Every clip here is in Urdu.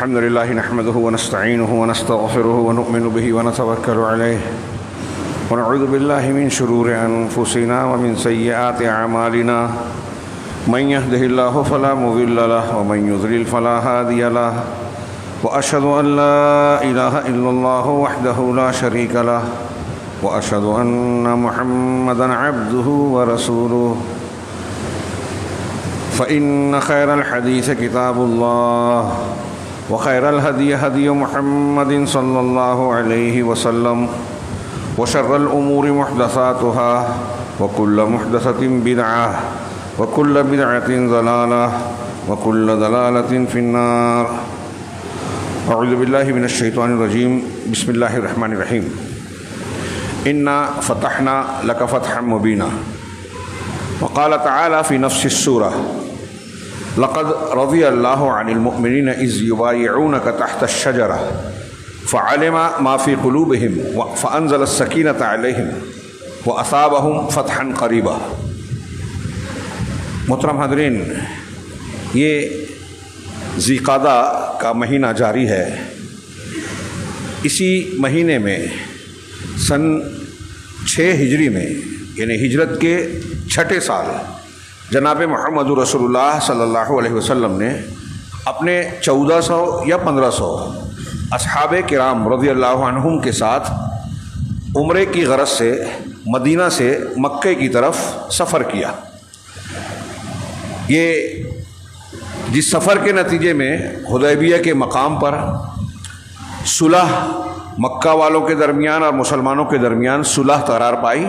الحمد لله نحمده ونستعينه ونستغفره ونؤمن به ونتوكل عليه ونعوذ بالله من شرور أنفسنا ومن سيئات أعمالنا من يهده الله فلا مضل له ومن يضلل فلا هادي له وأشهد أن لا إله إلا الله وحده لا شريك له وأشهد أن محمدا عبده ورسوله فإن خير الحديث كتاب الله وخير الهدي هدي محمد صلى الله عليه وسلم وشر الأمور محدثاتها وكل محدثة بدعة وكل بدعة ضلالة وكل ضلالة في النار. أعوذ بالله من الشيطان الرجيم. بسم الله الرحمن الرحيم. إنا فتحنا لك فتحا مبينا. وقال تعالى في نفس السورة: لقد رضي الله عن المؤمنين إذ يبايعونك تحت الشجرة فعلم ما في قلوبهم فأنزل السكينة عليهم وأثابهم فتحا قريبا. محترم حاضرین، یہ ذی قعدہ کا مہینہ جاری ہے. اسی مہینے میں سن 6 ہجری میں یعنی ہجرت کے 6 سال جناب محمد رسول اللہ صلی اللہ علیہ وسلم نے اپنے 1400 یا 1500 اصحاب کرام رضی اللہ عنہم کے ساتھ عمرے کی غرض سے مدینہ سے مکہ کی طرف سفر کیا. یہ جس سفر کے نتیجے میں حدیبیہ کے مقام پر صلح مکہ والوں کے درمیان اور مسلمانوں کے درمیان صلح قرار پائی،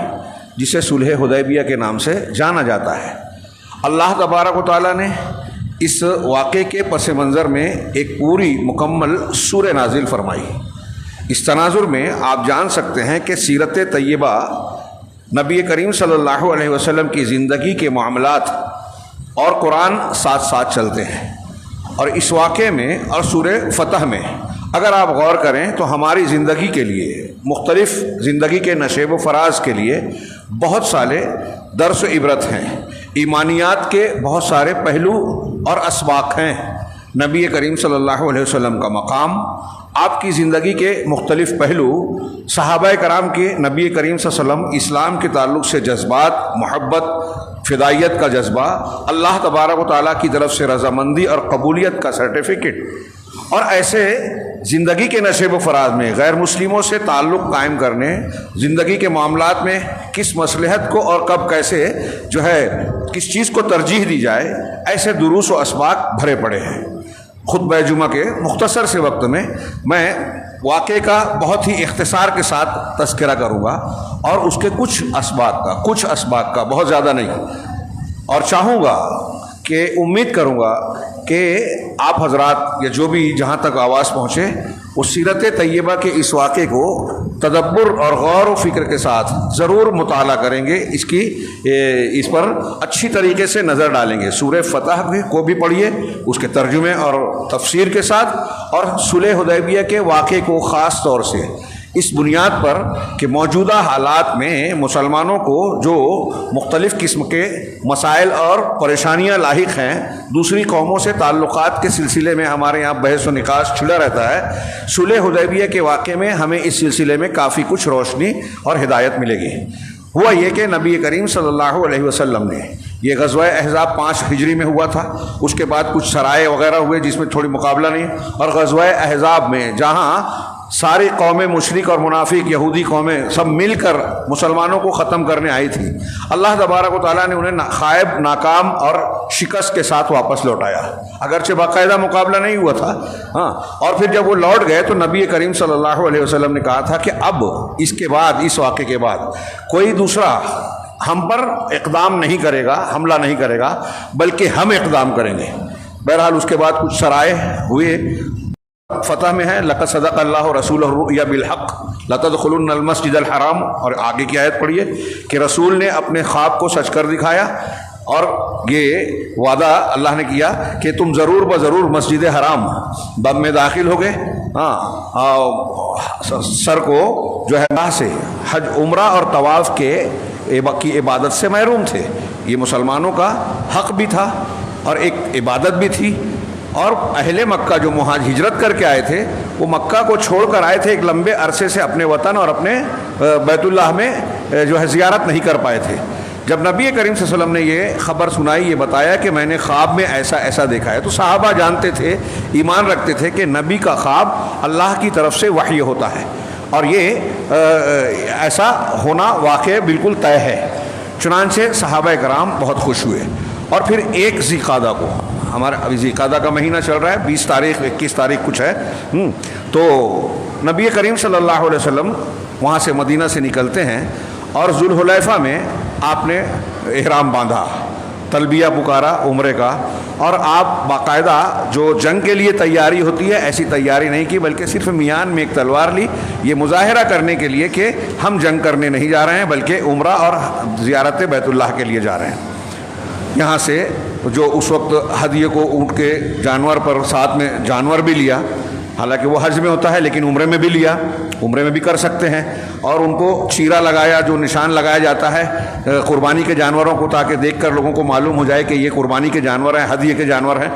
جسے صلح حدیبیہ کے نام سے جانا جاتا ہے. اللہ تبارک و تعالیٰ نے اس واقعے کے پس منظر میں ایک پوری مکمل سورہ نازل فرمائی. اس تناظر میں آپ جان سکتے ہیں کہ سیرت طیبہ نبی کریم صلی اللہ علیہ وسلم کی زندگی کے معاملات اور قرآن ساتھ ساتھ چلتے ہیں. اور اس واقعے میں اور سورہ فتح میں اگر آپ غور کریں تو ہماری زندگی کے لیے، مختلف زندگی کے نشیب و فراز کے لیے بہت سارے درس و عبرت ہیں. ایمانیات کے بہت سارے پہلو اور اسباق ہیں. نبی کریم صلی اللہ علیہ وسلم کا مقام، آپ کی زندگی کے مختلف پہلو، صحابہ کرام کے نبی کریم صلی اللہ علیہ وسلم اسلام کے تعلق سے جذبات، محبت، فدائیت کا جذبہ، اللہ تبارک و تعالیٰ کی طرف سے رضامندی اور قبولیت کا سرٹیفکیٹ، اور ایسے زندگی کے نشیب و فراز میں غیر مسلموں سے تعلق قائم کرنے، زندگی کے معاملات میں کس مصلحت کو اور کب کیسے کس چیز کو ترجیح دی جائے، ایسے دروس و اسباق بھرے پڑے ہیں. خطبہ جمعہ کے مختصر سے وقت میں واقعے کا بہت ہی اختصار کے ساتھ تذکرہ کروں گا اور اس کے کچھ اسباق کا بہت زیادہ نہیں، اور چاہوں گا کہ امید کروں گا کہ آپ حضرات یا جو بھی جہاں تک آواز پہنچے اس سیرت طیبہ کے اس واقعے کو تدبر اور غور و فکر کے ساتھ ضرور مطالعہ کریں گے، اس پر اچھی طریقے سے نظر ڈالیں گے. سورہ فتح کو بھی پڑھیے اس کے ترجمے اور تفسیر کے ساتھ، اور صلح حدیبیہ کے واقعے کو خاص طور سے اس بنیاد پر کہ موجودہ حالات میں مسلمانوں کو جو مختلف قسم کے مسائل اور پریشانیاں لاحق ہیں، دوسری قوموں سے تعلقات کے سلسلے میں ہمارے یہاں بحث و نقاش چھڑا رہتا ہے. صلح حدیبیہ کے واقعے میں ہمیں اس سلسلے میں کافی کچھ روشنی اور ہدایت ملے گی. ہوا یہ کہ نبی کریم صلی اللہ علیہ وسلم نے یہ غزوہ احزاب 5 ہجری میں ہوا تھا. اس کے بعد کچھ سرائے وغیرہ ہوئے جس میں تھوڑی مقابلہ نہیں، اور غزوہ احزاب میں جہاں ساری قومیں مشرک اور منافق یہودی قومیں سب مل کر مسلمانوں کو ختم کرنے آئی تھی، اللہ تبارک و تعالیٰ نے انہیں خائب، ناکام اور شکست کے ساتھ واپس لوٹایا. اگرچہ باقاعدہ مقابلہ نہیں ہوا تھا، اور پھر جب وہ لوٹ گئے تو نبی کریم صلی اللہ علیہ وسلم نے کہا تھا کہ اب اس کے بعد، اس واقعے کے بعد کوئی دوسرا ہم پر اقدام نہیں کرے گا، حملہ نہیں کرے گا، بلکہ ہم اقدام کریں گے. بہرحال اس کے بعد کچھ سرائے ہوئے. فتح میں ہے لقد صدق اللہ رسولہ الرؤیا بالحق لتدخلن المسجد الحرام، اور آگے کی آیت پڑھیے کہ رسول نے اپنے خواب کو سچ کر دکھایا اور یہ وعدہ اللہ نے کیا کہ تم ضرور بضرور مسجد حرام بم میں داخل ہو گئے. سر کو راہ سے حج، عمرہ اور طواف کی عبادت سے محروم تھے. یہ مسلمانوں کا حق بھی تھا اور ایک عبادت بھی تھی. اور اہل مکہ جو ہجرت کر کے آئے تھے وہ مکہ کو چھوڑ کر آئے تھے ایک لمبے عرصے سے اپنے وطن اور اپنے بیت اللہ میں جو ہے زیارت نہیں کر پائے تھے. جب نبی کریم صلی اللہ علیہ وسلم نے یہ خبر سنائی، یہ بتایا کہ میں نے خواب میں ایسا ایسا دیکھا ہے، تو صحابہ جانتے تھے، ایمان رکھتے تھے کہ نبی کا خواب اللہ کی طرف سے وحی ہوتا ہے اور یہ ایسا ہونا واقع بالکل طے ہے. چنانچہ صحابہ کرام بہت خوش ہوئے. اور پھر 1 ذی قعدہ کو، ہمارا ابھی ذی قعدہ کا مہینہ چل رہا ہے، 20 تاریخ 21 تاریخ کچھ ہے، تو نبی کریم صلی اللہ علیہ وسلم وہاں سے مدینہ سے نکلتے ہیں اور ذوالحلیفہ میں آپ نے احرام باندھا، تلبیہ پکارا عمرے کا، اور آپ باقاعدہ جو جنگ کے لیے تیاری ہوتی ہے ایسی تیاری نہیں کی، بلکہ صرف میان میں ایک تلوار لی، یہ مظاہرہ کرنے کے لیے کہ ہم جنگ کرنے نہیں جا رہے ہیں بلکہ عمرہ اور زیارت بیت اللہ کے لیے جا رہے ہیں. یہاں سے جو اس وقت ہدیے کو اونٹ کے جانور پر ساتھ میں جانور بھی لیا، حالانکہ وہ حج میں ہوتا ہے لیکن عمرے میں بھی لیا، عمرے میں بھی کر سکتے ہیں، اور ان کو چیرا لگایا جو نشان لگایا جاتا ہے قربانی کے جانوروں کو، تاکہ دیکھ کر لوگوں کو معلوم ہو جائے کہ یہ قربانی کے جانور ہیں، ہدیے کے جانور ہیں.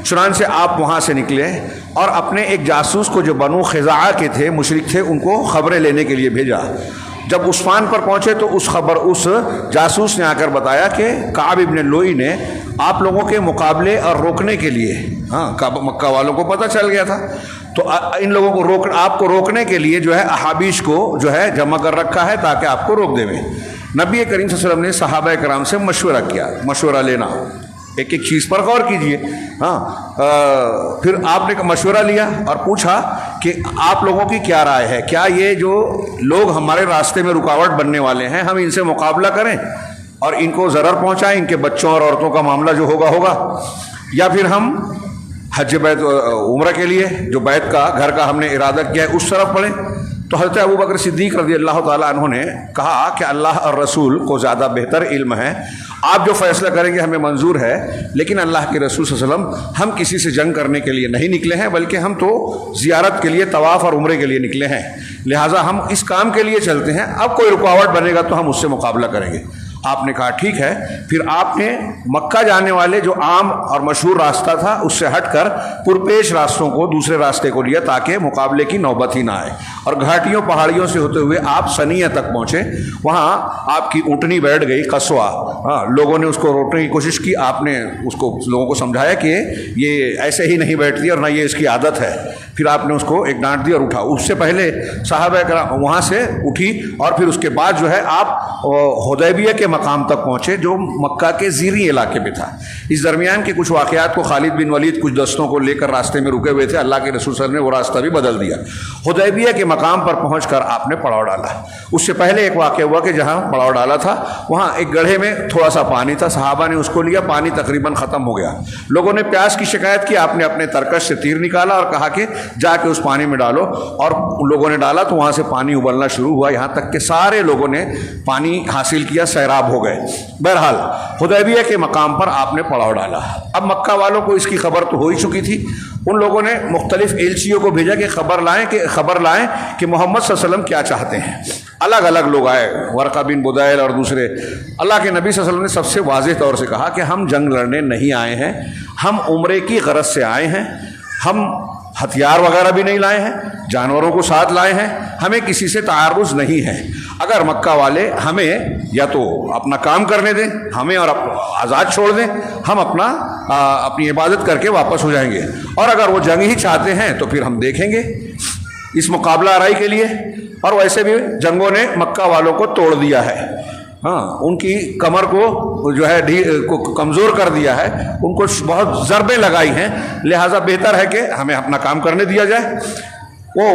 چنانچہ آپ وہاں سے نکلے اور اپنے ایک جاسوس کو جو بنو خزاعہ کے تھے، مشرک تھے، ان کو خبریں لینے کے لیے بھیجا. جب عثفان پر پہنچے تو اس جاسوس نے آ کر بتایا کہ کعب ابن لوئی نے آپ لوگوں کے مقابلے اور روکنے کے لیے، مکہ والوں کو پتہ چل گیا تھا، تو ان لوگوں کو آپ کو روکنے کے لیے جو ہے احابیش کو جو ہے جمع کر رکھا ہے تاکہ آپ کو روک دے. نبی کریم صلی اللہ علیہ وسلم نے صحابہ کرام سے مشورہ کیا، مشورہ لینا، ایک ایک چیز پر غور کیجئے. پھر آپ نے مشورہ لیا اور پوچھا کہ آپ لوگوں کی کیا رائے ہے، کیا یہ جو لوگ ہمارے راستے میں رکاوٹ بننے والے ہیں ہم ان سے مقابلہ کریں اور ان کو ضرر پہنچائیں، ان کے بچوں اور عورتوں کا معاملہ جو ہوگا، یا پھر ہم حج بیت عمرہ کے لیے جو بیت کا گھر کا ہم نے ارادہ کیا ہے اس طرف پڑھیں. تو حضرت ابوبکر صدیق رضی اللہ تعالیٰ عنہ نے کہا کہ اللہ اور رسول کو زیادہ بہتر علم ہے، آپ جو فیصلہ کریں گے ہمیں منظور ہے، لیکن اللہ کے رسول صلی اللہ علیہ وسلم ہم کسی سے جنگ کرنے کے لیے نہیں نکلے ہیں بلکہ ہم تو زیارت کے لیے، طواف اور عمرے کے لیے نکلے ہیں، لہٰذا ہم اس کام کے لیے چلتے ہیں، اب کوئی رکاوٹ بنے گا تو ہم اس سے مقابلہ کریں گے. آپ نے کہا ٹھیک ہے. پھر آپ نے مکہ جانے والے جو عام اور مشہور راستہ تھا اس سے ہٹ کر پرپیش راستوں کو، دوسرے راستے کو لیا تاکہ مقابلے کی نوبت ہی نہ آئے، اور گھاٹیوں پہاڑیوں سے ہوتے ہوئے آپ سنیہ تک پہنچے. وہاں آپ کی اونٹنی بیٹھ گئی قصوہ، لوگوں نے اس کو روکنے کی کوشش کی، آپ نے اس کو لوگوں کو سمجھایا کہ یہ ایسے ہی نہیں بیٹھتی اور نہ یہ اس کی عادت ہے. پھر آپ نے اس کو ایک ڈانٹ دی اور اٹھا. اس سے پہلے صحابہ کرام وہاں سے اٹھی اور پھر اس کے بعد جو ہے آپ حدیبیہ کے مقام تک پہنچے جو مکہ کے زیریں علاقے میں تھا. اس درمیان کے کچھ واقعات کو خالد بن ولید کچھ دستوں کو لے کر راستے میں رکے ہوئے تھے، اللہ کے رسول صلی اللہ علیہ وسلم نے وہ راستہ بھی بدل دیا. حدیبیہ کے مقام پر پہنچ کر آپ نے پڑاؤ ڈالا. اس سے پہلے ایک واقعہ ہوا کہ جہاں پڑاؤ ڈالا تھا وہاں ایک گڑھے میں تھوڑا سا پانی تھا، صحابہ نے اس کو لیا، پانی تقریباً ختم ہو گیا. لوگوں نے پیاس کی شکایت کی، آپ نے اپنے ترکش سے تیر نکالا اور کہا کہ جا کے اس پانی میں ڈالو، اور لوگوں نے ڈالا تو وہاں سے پانی ابلنا شروع ہوا، یہاں تک کہ سارے لوگوں نے پانی حاصل کیا، سیراب ہو گئے. بہرحال حدیبیہ کے مقام پر آپ نے پڑاؤ ڈالا. اب مکہ والوں کو اس کی خبر تو ہو ہی چکی تھی. ان لوگوں نے مختلف ایلچیوں کو بھیجا کہ خبر لائیں کہ محمد صلی اللہ علیہ وسلم کیا چاہتے ہیں. الگ الگ لوگ آئے، ورقہ بن بدیل اور دوسرے. اللہ کے نبی صلی اللہ علیہ وسلم نے سب سے واضح طور سے کہا کہ ہم جنگ لڑنے نہیں آئے ہیں، ہم عمرے کی غرض سے آئے ہیں، ہم ہتھیار وغیرہ بھی نہیں لائے ہیں، جانوروں کو ساتھ لائے ہیں، ہمیں کسی سے تعارض نہیں ہے. اگر مکہ والے ہمیں یا تو اپنا کام کرنے دیں، ہمیں اور آزاد چھوڑ دیں، ہم اپنی عبادت کر کے واپس ہو جائیں گے، اور اگر وہ جنگ ہی چاہتے ہیں تو پھر ہم دیکھیں گے اس مقابلہ آرائی کے لیے. اور ویسے بھی جنگوں نے مکہ والوں کو توڑ دیا ہے، ان کی کمر کو جو ہے کمزور کر دیا ہے، ان کو بہت ضربیں لگائی ہیں، لہٰذا بہتر ہے کہ ہمیں اپنا کام کرنے دیا جائے. وہ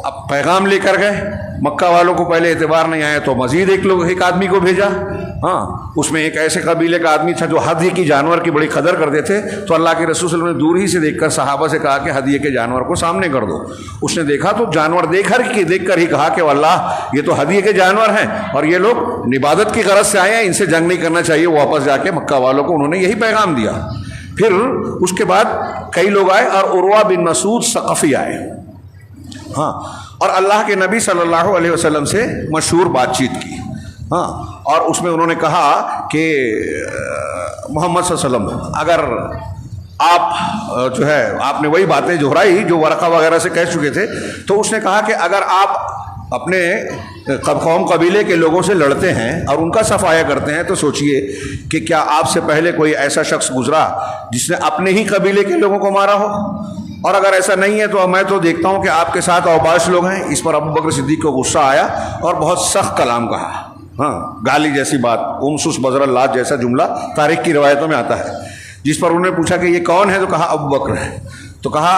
اب پیغام لے کر گئے. مکہ والوں کو پہلے اعتبار نہیں آیا تو مزید ایک آدمی کو بھیجا. اس میں ایک ایسے قبیلے کا آدمی تھا جو ہدیے کی جانور کی بڑی قدر کرتے تھے. تو اللہ کے رسول صلی اللہ علیہ وسلم نے دور ہی سے دیکھ کر صحابہ سے کہا کہ ہدیے کے جانور کو سامنے کر دو. اس نے دیکھا تو جانور دیکھ کر ہی کہا کہ واللہ یہ تو ہدیے کے جانور ہیں اور یہ لوگ عبادت کی غرض سے آئے ہیں، ان سے جنگ نہیں کرنا چاہیے. واپس جا کے مکہ والوں کو انہوں نے یہی پیغام دیا. پھر اس کے بعد کئی لوگ آئے اور عروہ بن مسعود ثقفی آئے، اور اللہ کے نبی صلی اللہ علیہ وسلم سے مشہور بات چیت کی. اور اس میں انہوں نے کہا کہ محمد صلی اللہ علیہ وسلم اگر آپ جو ہے آپ نے وہی باتیں دہرائی جو ورقہ وغیرہ سے کہہ چکے تھے. تو اس نے کہا کہ اگر آپ اپنے قوم قبیلے کے لوگوں سے لڑتے ہیں اور ان کا صفایا کرتے ہیں تو سوچئے کہ کیا آپ سے پہلے کوئی ایسا شخص گزرا جس نے اپنے ہی قبیلے کے لوگوں کو مارا ہو؟ اور اگر ایسا نہیں ہے تو میں تو دیکھتا ہوں کہ آپ کے ساتھ اوباش لوگ ہیں. اس پر ابو بکر صدیق کو غصہ آیا اور بہت سخت کلام کہا. گالی جیسی بات، امسس بزر اللہ جیسا جملہ تاریخ کی روایتوں میں آتا ہے. جس پر انہوں نے پوچھا کہ یہ کون ہے تو کہا ابو بکر ہے. تو کہا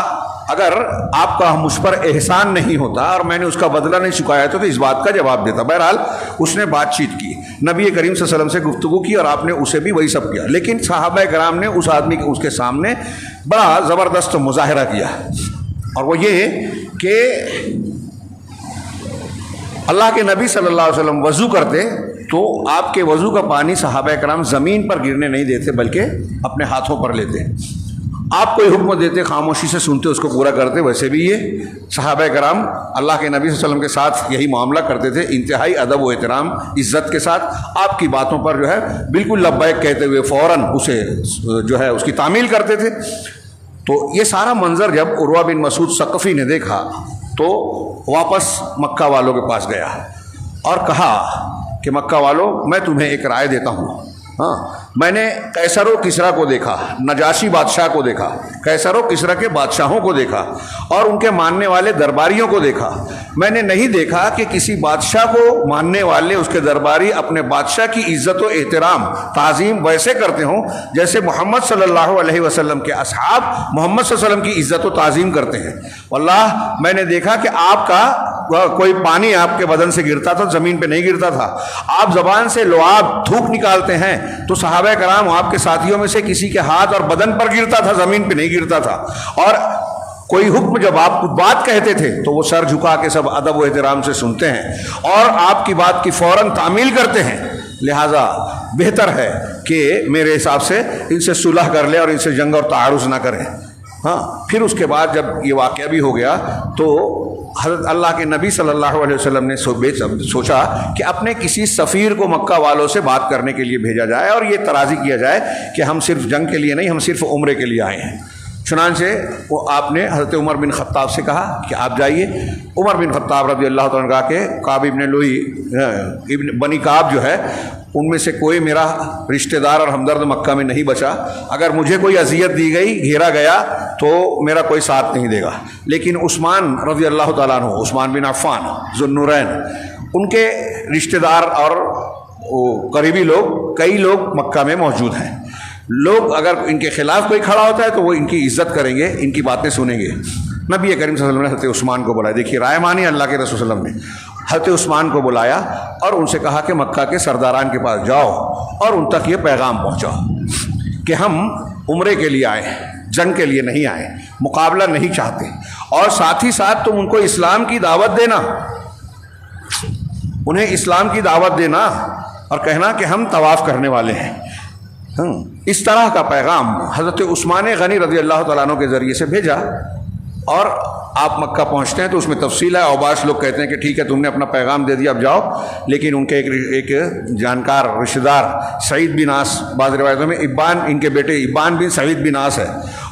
اگر آپ کا مجھ پر احسان نہیں ہوتا اور میں نے اس کا بدلہ نہیں چکایا تو اس بات کا جواب دیتا. بہرحال اس نے بات چیت کی، نبی کریم صلی اللہ علیہ وسلم سے گفتگو کی اور آپ نے اسے بھی وہی سب کیا. لیکن صحابہ کرام نے اس آدمی کے اس کے سامنے بڑا زبردست مظاہرہ کیا، اور وہ یہ کہ اللہ کے نبی صلی اللہ علیہ وسلم وضو کرتے تو آپ کے وضو کا پانی صحابہ کرام زمین پر گرنے نہیں دیتے بلکہ اپنے ہاتھوں پر لیتے. آپ کوئی حکم دیتے خاموشی سے سنتے اس کو پورا کرتے. ویسے بھی یہ صحابہ کرام اللہ کے نبی صلی اللہ علیہ وسلم کے ساتھ یہی معاملہ کرتے تھے، انتہائی ادب و احترام عزت کے ساتھ آپ کی باتوں پر جو ہے بالکل لبیک کہتے ہوئے فوراً اسے جو ہے اس کی تعمیل کرتے تھے. تو یہ سارا منظر جب عروہ بن مسعود ثقفی نے دیکھا تو واپس مکہ والوں کے پاس گیا اور کہا کہ مکہ والوں میں تمہیں ایک رائے دیتا ہوں. میں نے قیصر و کسریٰ کو دیکھا، نجاشی بادشاہ کو دیکھا، قیصر و کسریٰ کے بادشاہوں کو دیکھا اور ان کے ماننے والے درباریوں کو دیکھا. میں نے نہیں دیکھا کہ کسی بادشاہ کو ماننے والے اس کے درباری اپنے بادشاہ کی عزت و احترام تعظیم ویسے کرتے ہوں جیسے محمد صلی اللہ علیہ وسلم کے اصحاب محمد صلی اللہ علیہ وسلم کی عزت و تعظیم کرتے ہیں. واللہ میں نے دیکھا کہ آپ کا کوئی پانی آپ کے بدن سے گرتا تھا زمین پہ نہیں گرتا تھا. آپ زبان سے لعاب تھوک نکالتے ہیں تو صحابہ کرام آپ کے ساتھیوں میں سے کسی کے ہاتھ اور بدن پر گرتا تھا، زمین پہ نہیں گرتا تھا. اور کوئی حکم جب آپ بات کہتے تھے تو وہ سر جھکا کے سب ادب و احترام سے سنتے ہیں اور آپ کی بات کی فوراً تعمیل کرتے ہیں. لہٰذا بہتر ہے کہ میرے حساب سے ان سے صلح کر لیں اور ان سے جنگ اور تعارض نہ کریں. پھر اس کے بعد جب یہ واقعہ بھی ہو گیا تو حضرت اللہ کے نبی صلی اللہ علیہ وسلم نے سوچا کہ اپنے کسی سفیر کو مکہ والوں سے بات کرنے کے لیے بھیجا جائے اور یہ ترازی کیا جائے کہ ہم صرف جنگ کے لیے نہیں، ہم صرف عمرے کے لیے آئے ہیں. چنانچہ وہ آپ نے حضرت عمر بن خطاب سے کہا کہ آپ جائیے. عمر بن خطاب رضی اللہ تعالیٰ عنہ کے کعب ابن لوئی ابن بنی کعب جو ہے ان میں سے کوئی میرا رشتہ دار اور ہمدرد مکہ میں نہیں بچا. اگر مجھے کوئی اذیت دی گئی، گھیرا گیا تو میرا کوئی ساتھ نہیں دے گا. لیکن عثمان رضی اللہ تعالیٰ عنہ، عثمان بن عفان ذو النورین، ان کے رشتہ دار اور قریبی لوگ کئی لوگ مکہ میں موجود ہیں. لوگ اگر ان کے خلاف کوئی کھڑا ہوتا ہے تو وہ ان کی عزت کریں گے، ان کی باتیں سنیں گے. نبی کریم صلی اللہ علیہ وسلم نے حضرت عثمان کو بلایا. دیکھیے رائے مانی اللہ کے رسول صلی اللہ علیہ وسلم نے. حضرت عثمان کو بلایا اور ان سے کہا کہ مکہ کے سرداران کے پاس جاؤ اور ان تک یہ پیغام پہنچاؤ کہ ہم عمرے کے لیے آئے، جنگ کے لیے نہیں آئے، مقابلہ نہیں چاہتے. اور ساتھ ہی ساتھ تم ان کو اسلام کی دعوت دینا، انہیں اسلام کی دعوت دینا اور کہنا کہ ہم طواف کرنے والے ہیں. اس طرح کا پیغام حضرت عثمان غنی رضی اللہ تعالیٰ عنہ کے ذریعے سے بھیجا. اور آپ مکہ پہنچتے ہیں تو اس میں تفصیل ہے. اوباش لوگ کہتے ہیں کہ ٹھیک ہے تم نے اپنا پیغام دے دیا اب جاؤ. لیکن ان کے ایک جانکار رشتہ دار سعید بن عاص، بعض روایتوں میں ابان، ان کے بیٹے ابان بن سعید بن عاص ہے،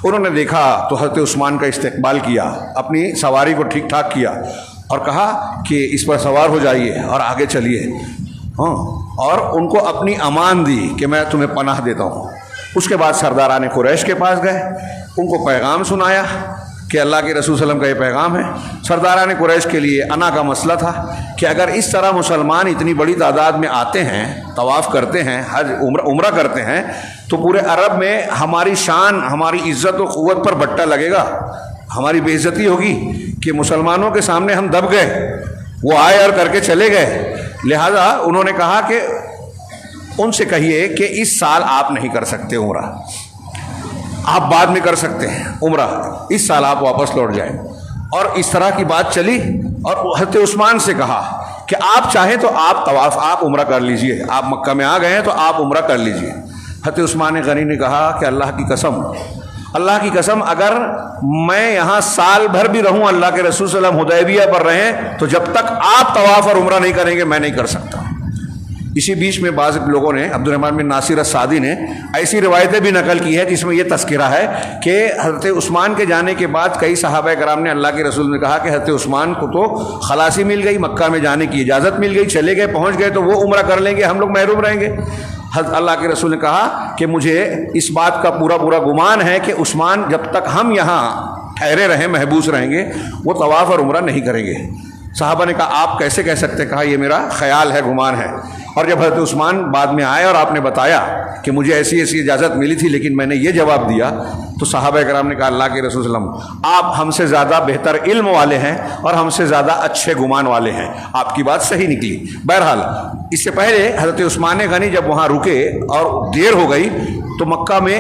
انہوں نے دیکھا تو حضرت عثمان کا استقبال کیا، اپنی سواری کو ٹھیک ٹھاک کیا اور کہا کہ اس پر سوار ہو جائیے اور آگے چلیے. اور ان کو اپنی امان دی کہ میں تمہیں پناہ دیتا ہوں. اس کے بعد سرداران قریش کے پاس گئے، ان کو پیغام سنایا کہ اللہ کے رسول صلی اللہ علیہ وسلم کا یہ پیغام ہے. سرداران قریش کے لیے انا کا مسئلہ تھا کہ اگر اس طرح مسلمان اتنی بڑی تعداد میں آتے ہیں، طواف کرتے ہیں، حج عمرہ کرتے ہیں تو پورے عرب میں ہماری شان، ہماری عزت و قوت پر بٹا لگے گا، ہماری بے عزتی ہوگی کہ مسلمانوں کے سامنے ہم دب گئے، وہ آئے اور کر کے چلے گئے. لہذا انہوں نے کہا کہ ان سے کہیے کہ اس سال آپ نہیں کر سکتے عمرہ، آپ بعد میں کر سکتے ہیں عمرہ، اس سال آپ واپس لوٹ جائیں. اور اس طرح کی بات چلی اور حضرت عثمان سے کہا کہ آپ چاہیں تو آپ طواف، آپ عمرہ کر لیجئے، آپ مکہ میں آ گئے ہیں تو آپ عمرہ کر لیجئے. حضرت عثمان غنی نے کہا کہ اللہ کی قسم، اللہ کی قسم اگر میں یہاں سال بھر بھی رہوں، اللہ کے رسول صلی اللہ علیہ وسلم حدیبیہ پر رہیں، تو جب تک آپ طواف اور عمرہ نہیں کریں گے میں نہیں کر سکتا. اسی بیچ میں بعض لوگوں نے عبد الرحمن بن ناصر السعدی نے ایسی روایتیں بھی نقل کی ہے جس میں یہ تذکرہ ہے کہ حضرت عثمان کے جانے کے بعد کئی صحابہ کرام نے اللہ کے رسول نے کہا کہ حضرت عثمان کو تو خلاصی مل گئی، مکہ میں جانے کی اجازت مل گئی، چلے گئے، پہنچ گئے، تو وہ عمرہ کر لیں گے، ہم لوگ محروم رہیں گے۔ حضرت اللہ کے رسول نے کہا کہ مجھے اس بات کا پورا گمان ہے کہ عثمان جب تک ہم یہاں ٹھہرے رہیں، محبوس رہیں گے، وہ طواف اور عمرہ نہیں کریں گے۔ صحابہ نے کہا آپ کیسے کہہ سکتے؟ کہا یہ میرا خیال ہے، گمان ہے۔ اور جب حضرت عثمان بعد میں آئے اور آپ نے بتایا کہ مجھے ایسی اجازت ملی تھی لیکن میں نے یہ جواب دیا، تو صحابہ کرام نے کہا اللہ کے رسول صلی اللہ علیہ وسلم آپ ہم سے زیادہ بہتر علم والے ہیں اور ہم سے زیادہ اچھے گمان والے ہیں، آپ کی بات صحیح نکلی۔ بہرحال اس سے پہلے حضرت عثمان غنی جب وہاں رکے اور دیر ہو گئی تو مکہ میں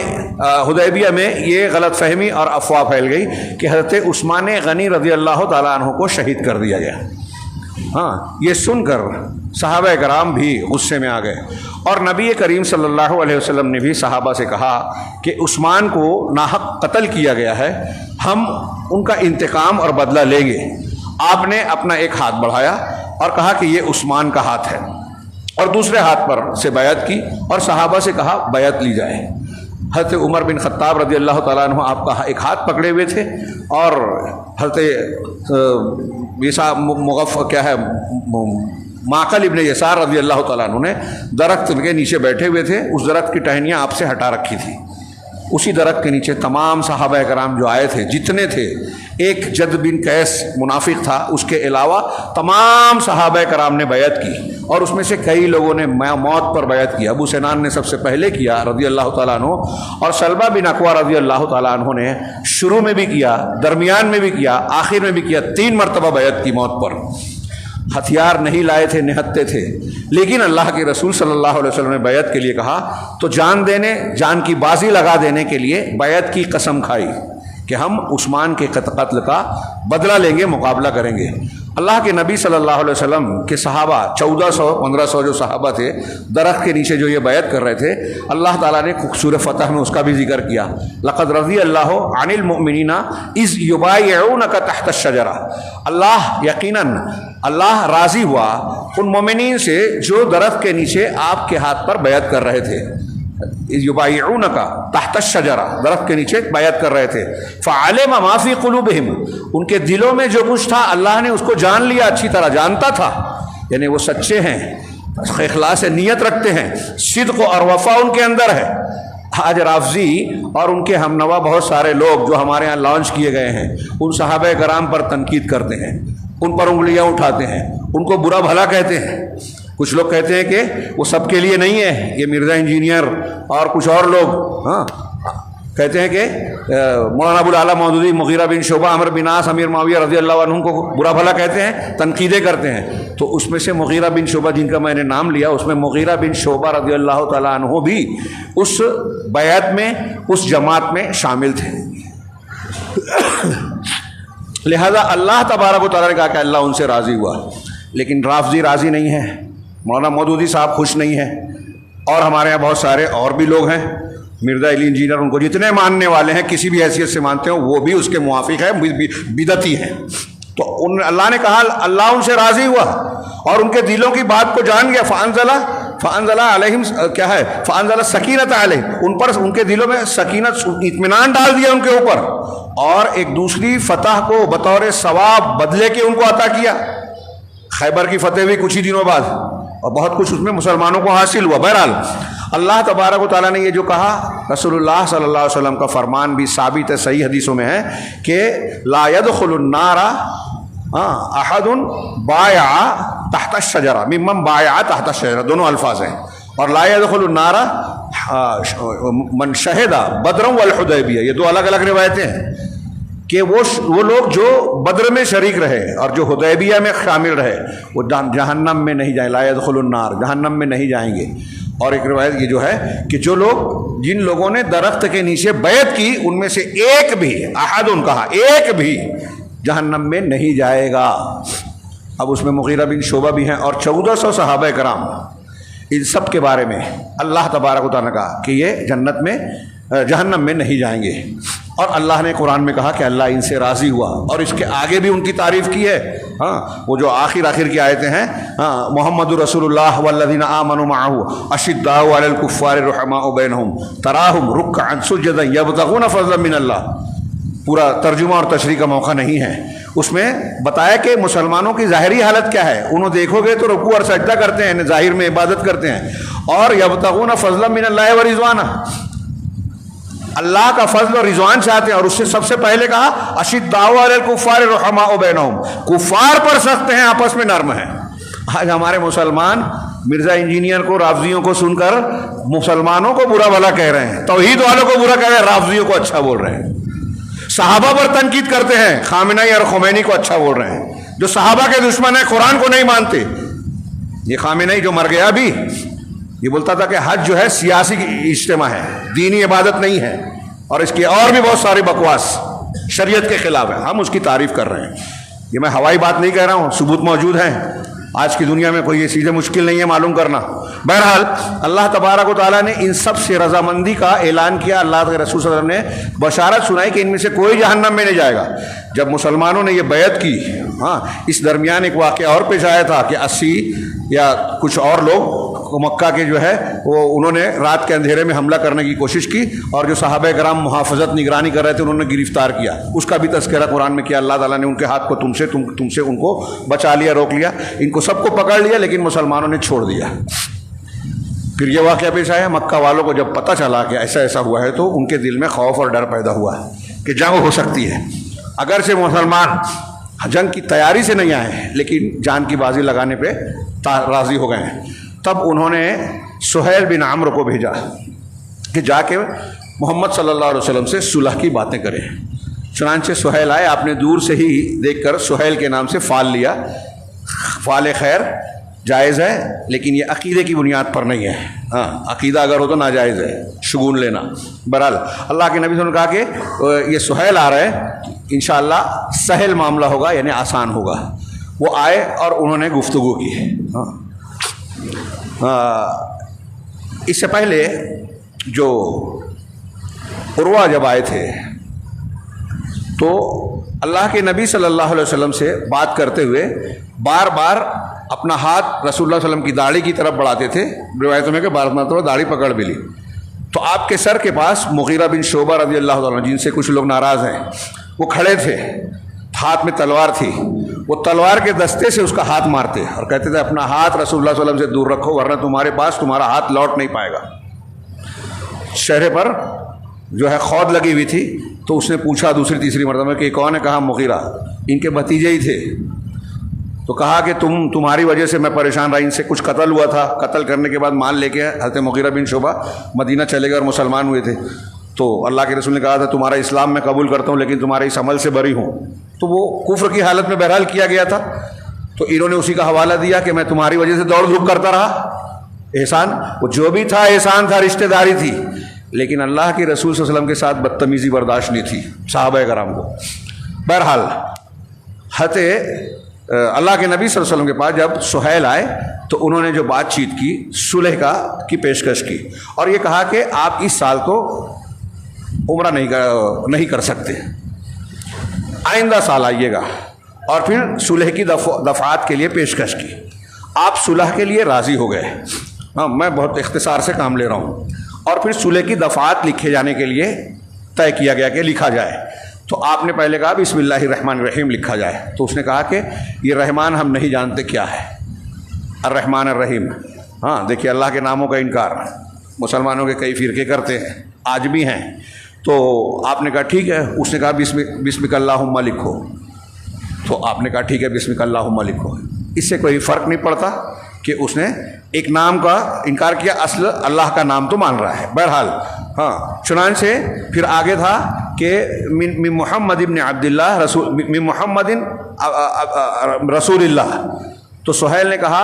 حدیبیہ میں یہ غلط فہمی اور افواہ پھیل گئی کہ حضرت عثمان غنی رضی اللہ تعالیٰ عنہ کو شہید کر دیا گیا۔ ہاں، یہ سن کر صحابہ کرام بھی غصے میں آ گئے، اور نبی کریم صلی اللہ علیہ وسلم نے بھی صحابہ سے کہا کہ عثمان کو ناحق قتل کیا گیا ہے، ہم ان کا انتقام اور بدلہ لیں گے۔ آپ نے اپنا ایک ہاتھ بڑھایا اور کہا کہ یہ عثمان کا ہاتھ ہے، اور دوسرے ہاتھ پر سے بیعت کی اور صحابہ سے کہا بیعت لی جائے۔ حضرت عمر بن خطاب رضی اللہ تعالیٰ عنہ آپ کا ایک ہاتھ پکڑے ہوئے تھے، اور حضرت معقل ابن یسار رضی اللہ تعالیٰ عنہ نے درخت کے نیچے بیٹھے ہوئے تھے، اس درخت کی ٹہنیاں آپ سے ہٹا رکھی تھی۔ اسی درخت کے نیچے تمام صحابہ کرام جو آئے تھے جتنے تھے، ایک جد بن قیس منافق تھا، اس کے علاوہ تمام صحابہ کرام نے بیعت کی، اور اس میں سے کئی لوگوں نے موت پر بیعت کی۔ ابو سنان نے سب سے پہلے کیا رضی اللہ تعالیٰ عنہ، اور سلمہ بن اکوع رضی اللہ تعالیٰ عنہ نے شروع میں بھی کیا، درمیان میں بھی کیا، آخر میں بھی کیا، 3 مرتبہ بیعت کی موت پر۔ ہتھیار نہیں لائے تھے، نہتے تھے، لیکن اللہ کے رسول صلی اللہ علیہ وسلم نے بیعت کے لیے کہا تو جان کی بازی لگا دینے کے لیے بیعت کی قسم کھائی کہ ہم عثمان کے قتل کا بدلہ لیں گے، مقابلہ کریں گے۔ اللہ کے نبی صلی اللہ علیہ وسلم کے صحابہ 1400-1500 جو صحابہ تھے درخت کے نیچے جو یہ بیعت کر رہے تھے، اللہ تعالیٰ نے سورہ فتح میں اس کا بھی ذکر کیا، لقد رضی اللہ عن المؤمنین اذ یبایعونک تحت الشجرہ۔ یقیناً اللہ راضی ہوا ان مومنین سے جو درخت کے نیچے آپ کے ہاتھ پر بیعت کر رہے تھے، یبایعونک تحت الشجرہ، درخت کے نیچے بیعت کر رہے تھے۔ فعلم ما فی قلوبہم، ان کے دلوں میں جو کچھ تھا اللہ نے اس کو جان لیا، اچھی طرح جانتا تھا، یعنی وہ سچے ہیں، اخلاص نیت رکھتے ہیں، صدق اور وفا ان کے اندر ہے۔ آج رافضی اور ان کے ہم نوا بہت سارے لوگ جو ہمارے ہاں لانچ کیے گئے ہیں، ان صحابہ کرام پر تنقید کرتے ہیں، ان پر انگلیاں اٹھاتے ہیں، ان کو برا بھلا کہتے ہیں۔ کچھ لوگ کہتے ہیں کہ وہ سب کے لیے نہیں ہے، یہ مرزا انجینئر اور کچھ اور لوگ کہتے ہیں کہ مولانا ابو الاعلیٰ مودودی، مغیرہ بن شعبہ، عمرو بن عاص، امیر معاویہ رضی اللہ عنہ کو برا بھلا کہتے ہیں، تنقیدیں کرتے ہیں۔ تو اس میں سے مغیرہ بن شعبہ جن کا میں نے نام لیا، اس میں مغیرہ بن شعبہ رضی اللہ تعالیٰ عنہ بھی اس بیعت میں، اس جماعت میں شامل تھے۔ لہذا اللہ تبارک و تعالیٰ نے کہا کہ اللہ ان سے راضی ہوا، لیکن رافضی راضی نہیں ہے، مولانا مودودی صاحب خوش نہیں ہیں، اور ہمارے یہاں بہت سارے اور بھی لوگ ہیں، مرزا علی انجینئر، ان کو جتنے ماننے والے ہیں کسی بھی حیثیت سے مانتے ہیں وہ بھی اس کے موافق ہے، بدعتی ہیں۔ تو اللہ نے کہا اللہ ان سے راضی ہوا اور ان کے دلوں کی بات کو جان گیا۔ فانزل علیہم کیا ہے، فانزل سکینت علیہم، ان پر ان کے دلوں میں سکینت، اطمینان ڈال دیا ان کے اوپر، اور ایک دوسری فتح کو بطور ثواب بدلے کے ان کو عطا کیا۔ خیبر کی فتح ہوئی کچھ ہی دنوں بعد، اور بہت کچھ اس میں مسلمانوں کو حاصل ہوا۔ بہرحال اللہ تبارک و تعالیٰ نے یہ جو کہا، رسول اللہ صلی اللہ علیہ وسلم کا فرمان بھی ثابت ہے، صحیح حدیثوں میں ہے کہ لا يدخل النار احد بایع تحت الشجرہ ممن بایع تحت الشجرہ، دونوں الفاظ ہیں، اور لا يدخل النار من شہد بدرا والحدیبیہ، یہ دو الگ الگ روایتیں ہیں کہ وہ لوگ جو بدر میں شریک رہے اور جو حدیبیہ میں شامل رہے وہ جہنم میں نہیں جائیں، لا يدخل النار، جہنم میں نہیں جائیں گے۔ اور ایک روایت یہ جو ہے کہ جو لوگ، جن لوگوں نے درخت کے نیچے بیعت کی، ان میں سے ایک بھی، احد ان کہا، ایک بھی جہنم میں نہیں جائے گا۔ اب اس میں مغیرہ بن شعبہ بھی ہیں اور 1400 صحابہ کرام، ان سب کے بارے میں اللہ تبارک و تعالیٰ نے کہا کہ یہ جنت میں جہنم میں نہیں جائیں گے۔ اور اللہ نے قرآن میں کہا کہ اللہ ان سے راضی ہوا، اور اس کے آگے بھی ان کی تعریف کی ہے۔ وہ جو آخر کی آیتیں ہیں، محمد رسول اللہ والذین آمنوا معہ اشداء علی الکفار رحماء بینہم تراہم رکعا سجدا یبتغون فضلا من اللہ، پورا ترجمہ اور تشریح کا موقع نہیں ہے۔ اس میں بتایا کہ مسلمانوں کی ظاہری حالت کیا ہے، انہوں دیکھو گے تو رکوع اور سجدہ کرتے ہیں، ظاہر میں عبادت کرتے ہیں، اور یبتغون فضلا من اللہ و رضوانہ، اللہ کا فضل اور رضوان چاہتے ہیں۔ اور اس سے سب سے پہلے کہا اشداء علی الکفار رحماء بینہم، کفار پر سخت ہیں، آپس میں نرم ہیں۔ آج ہمارے مسلمان مرزا انجینئر کو، رافضیوں کو سن کر مسلمانوں کو برا بھلا کہہ رہے ہیں، توحید والوں کو برا کہہ رہے ہیں، رافضیوں کو اچھا بول رہے ہیں، صحابہ پر تنقید کرتے ہیں، خامنہئی اور خمینی کو اچھا بول رہے ہیں، جو صحابہ کے دشمن ہیں، قرآن کو نہیں مانتے۔ یہ خامنہئی جو مر گیا بھی، یہ بولتا تھا کہ حج جو ہے سیاسی اجتماع ہے، دینی عبادت نہیں ہے، اور اس کی اور بھی بہت ساری بکواس شریعت کے خلاف ہے، ہم اس کی تعریف کر رہے ہیں۔ یہ میں ہوائی بات نہیں کہہ رہا ہوں، ثبوت موجود ہیں، آج کی دنیا میں کوئی یہ چیزیں مشکل نہیں ہے معلوم کرنا۔ بہرحال اللہ تبارک و تعالیٰ نے ان سب سے رضامندی کا اعلان کیا، اللہ کے رسول صلی اللہ علیہ وسلم نے بشارت سنائی کہ ان میں سے کوئی جہنم میں نہیں جائے گا۔ جب مسلمانوں نے یہ بیعت کی، اس درمیان ایک واقعہ اور پیش آیا تھا کہ 80 یا کچھ اور لوگ مکہ کے جو ہے وہ انہوں نے رات کے اندھیرے میں حملہ کرنے کی کوشش کی، اور جو صحابہ کرام محافظت نگرانی کر رہے تھے انہوں نے گرفتار کیا۔ اس کا بھی تذکرہ قرآن میں کیا، اللہ تعالیٰ نے ان کے ہاتھ کو تم سے ان کو بچا لیا، روک لیا، ان کو سب کو پکڑ لیا، لیکن مسلمانوں نے چھوڑ دیا۔ پھر یہ واقعہ پیش آیا، مکہ والوں کو جب پتہ چلا کہ ایسا ایسا ہوا ہے تو ان کے دل میں خوف اور ڈر پیدا ہوا کہ جنگ ہو سکتی ہے۔ اگرچہ مسلمان جنگ کی تیاری سے نہیں آئے ہیں، لیکن جان کی بازی لگانے پہ راضی ہو گئے ہیں۔ تب انہوں نے سہیل بن عمرو کو بھیجا کہ جا کے محمد صلی اللہ علیہ وسلم سے صلح کی باتیں کریں۔ چنانچہ سہیل آئے، آپ نے دور سے ہی دیکھ کر سہیل کے نام سے فال لیا۔ فال خیر جائز ہے، لیکن یہ عقیدے کی بنیاد پر نہیں ہے۔ عقیدہ اگر ہو تو ناجائز ہے شگون لینا۔ بہرحال اللہ کے نبی صلی اللہ علیہ وسلم نے کہا کہ یہ سہیل آ رہے ہیں، انشاءاللہ سہل معاملہ ہوگا، یعنی آسان ہوگا۔ وہ آئے اور انہوں نے گفتگو کی۔ اس سے پہلے جو عروہ جب آئے تھے تو اللہ کے نبی صلی اللہ علیہ وسلم سے بات کرتے ہوئے بار بار اپنا ہاتھ رسول اللہ علیہ وسلم کی داڑھی کی طرف بڑھاتے تھے، روایتوں میں کہ بار مرتبہ داڑھی پکڑ بھی لی۔ تو آپ کے سر کے پاس مغیرہ بن شعبہ رضی اللہ عنہ، جن سے کچھ لوگ ناراض ہیں، وہ کھڑے تھے، ہاتھ میں تلوار تھی، وہ تلوار کے دستے سے اس کا ہاتھ مارتے اور کہتے تھے اپنا ہاتھ رسول اللہ صلی اللہ علیہ وسلم سے دور رکھو، ورنہ تمہارے پاس تمہارا ہاتھ لوٹ نہیں پائے گا۔ چہرے پر جو ہے خود لگی ہوئی تھی، تو اس نے پوچھا دوسری تیسری مرتبہ کہ کون ہے؟ کہا مغیرہ، ان کے بھتیجے ہی تھے۔ تو کہا کہ تمہاری وجہ سے میں پریشان رہا، ان سے کچھ قتل ہوا تھا، قتل کرنے کے بعد مال لے کے حضرت مغیرہ بن شعبہ مدینہ چلے گئے اور مسلمان ہوئے تھے۔ تو اللہ کے رسول نے کہا تھا تمہارا اسلام میں قبول کرتا ہوں، لیکن تمہارے اس عمل سے بری ہوں۔ تو وہ کفر کی حالت میں بہرحال کیا گیا تھا، تو انہوں نے اسی کا حوالہ دیا کہ میں تمہاری وجہ سے دوڑ دھوپ کرتا رہا۔ احسان وہ جو بھی تھا احسان تھا، رشتہ داری تھی، لیکن اللہ کے رسول صلی اللہ علیہ وسلم کے ساتھ بدتمیزی برداشت نہیں تھی صحابہ کرام کو۔ بہرحال اللہ کے نبی صلی اللہ علیہ وسلم کے پاس جب سہیل آئے تو انہوں نے جو بات چیت کی، صلح کی پیشکش کی، اور یہ کہا کہ آپ اس سال تو عمرہ نہیں کر سکتے، آئندہ سال آئیے گا، اور پھر صلح کی دفعات کے لیے پیشکش کی۔ آپ صلح کے لیے راضی ہو گئے۔ میں بہت اختصار سے کام لے رہا ہوں۔ اور پھر صلح کی دفعات لکھے جانے کے لیے طے کیا گیا کہ لکھا جائے۔ تو آپ نے پہلے کہا بسم اللہ الرحمن الرحیم لکھا جائے، تو اس نے کہا کہ یہ رحمان ہم نہیں جانتے کیا ہے، الرحمن الرحیم۔ دیکھیے اللہ کے ناموں کا انکار مسلمانوں کے کئی فرقے کرتے ہیں، آج بھی ہیں۔ تو آپ نے کہا ٹھیک ہے۔ اس نے کہا بسمک اللہم لکھو، تو آپ نے کہا ٹھیک ہے بسمک اللہم لکھو۔ اس سے کوئی فرق نہیں پڑتا کہ اس نے ایک نام کا انکار کیا، اصل اللہ کا نام تو مان رہا ہے۔ بہرحال چنانچہ پھر آگے تھا کہ من محمد ابن عبداللہ من محمد رسول اللہ۔ تو سہیل نے کہا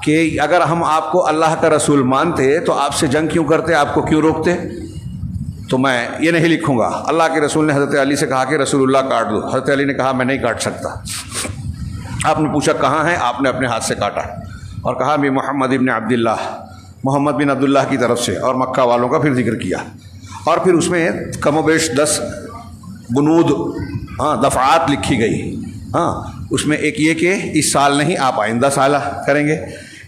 کہ اگر ہم آپ کو اللہ کا رسول مانتے تو آپ سے جنگ کیوں کرتے، آپ کو کیوں روکتے؟ تو میں یہ نہیں لکھوں گا۔ اللہ کے رسول نے حضرت علی سے کہا کہ رسول اللہ کاٹ دو۔ حضرت علی نے کہا میں نہیں کاٹ سکتا۔ آپ نے پوچھا کہاں ہے؟ آپ نے اپنے ہاتھ سے کاٹا اور کہا محمد ابن عبداللہ، محمد بن عبداللہ کی طرف سے، اور مکہ والوں کا پھر ذکر کیا۔ اور پھر اس میں کم و بیش 10 بنود دفعات لکھی گئی. اس میں ایک یہ کہ اس سال نہیں آپ آئندہ سال کریں گے،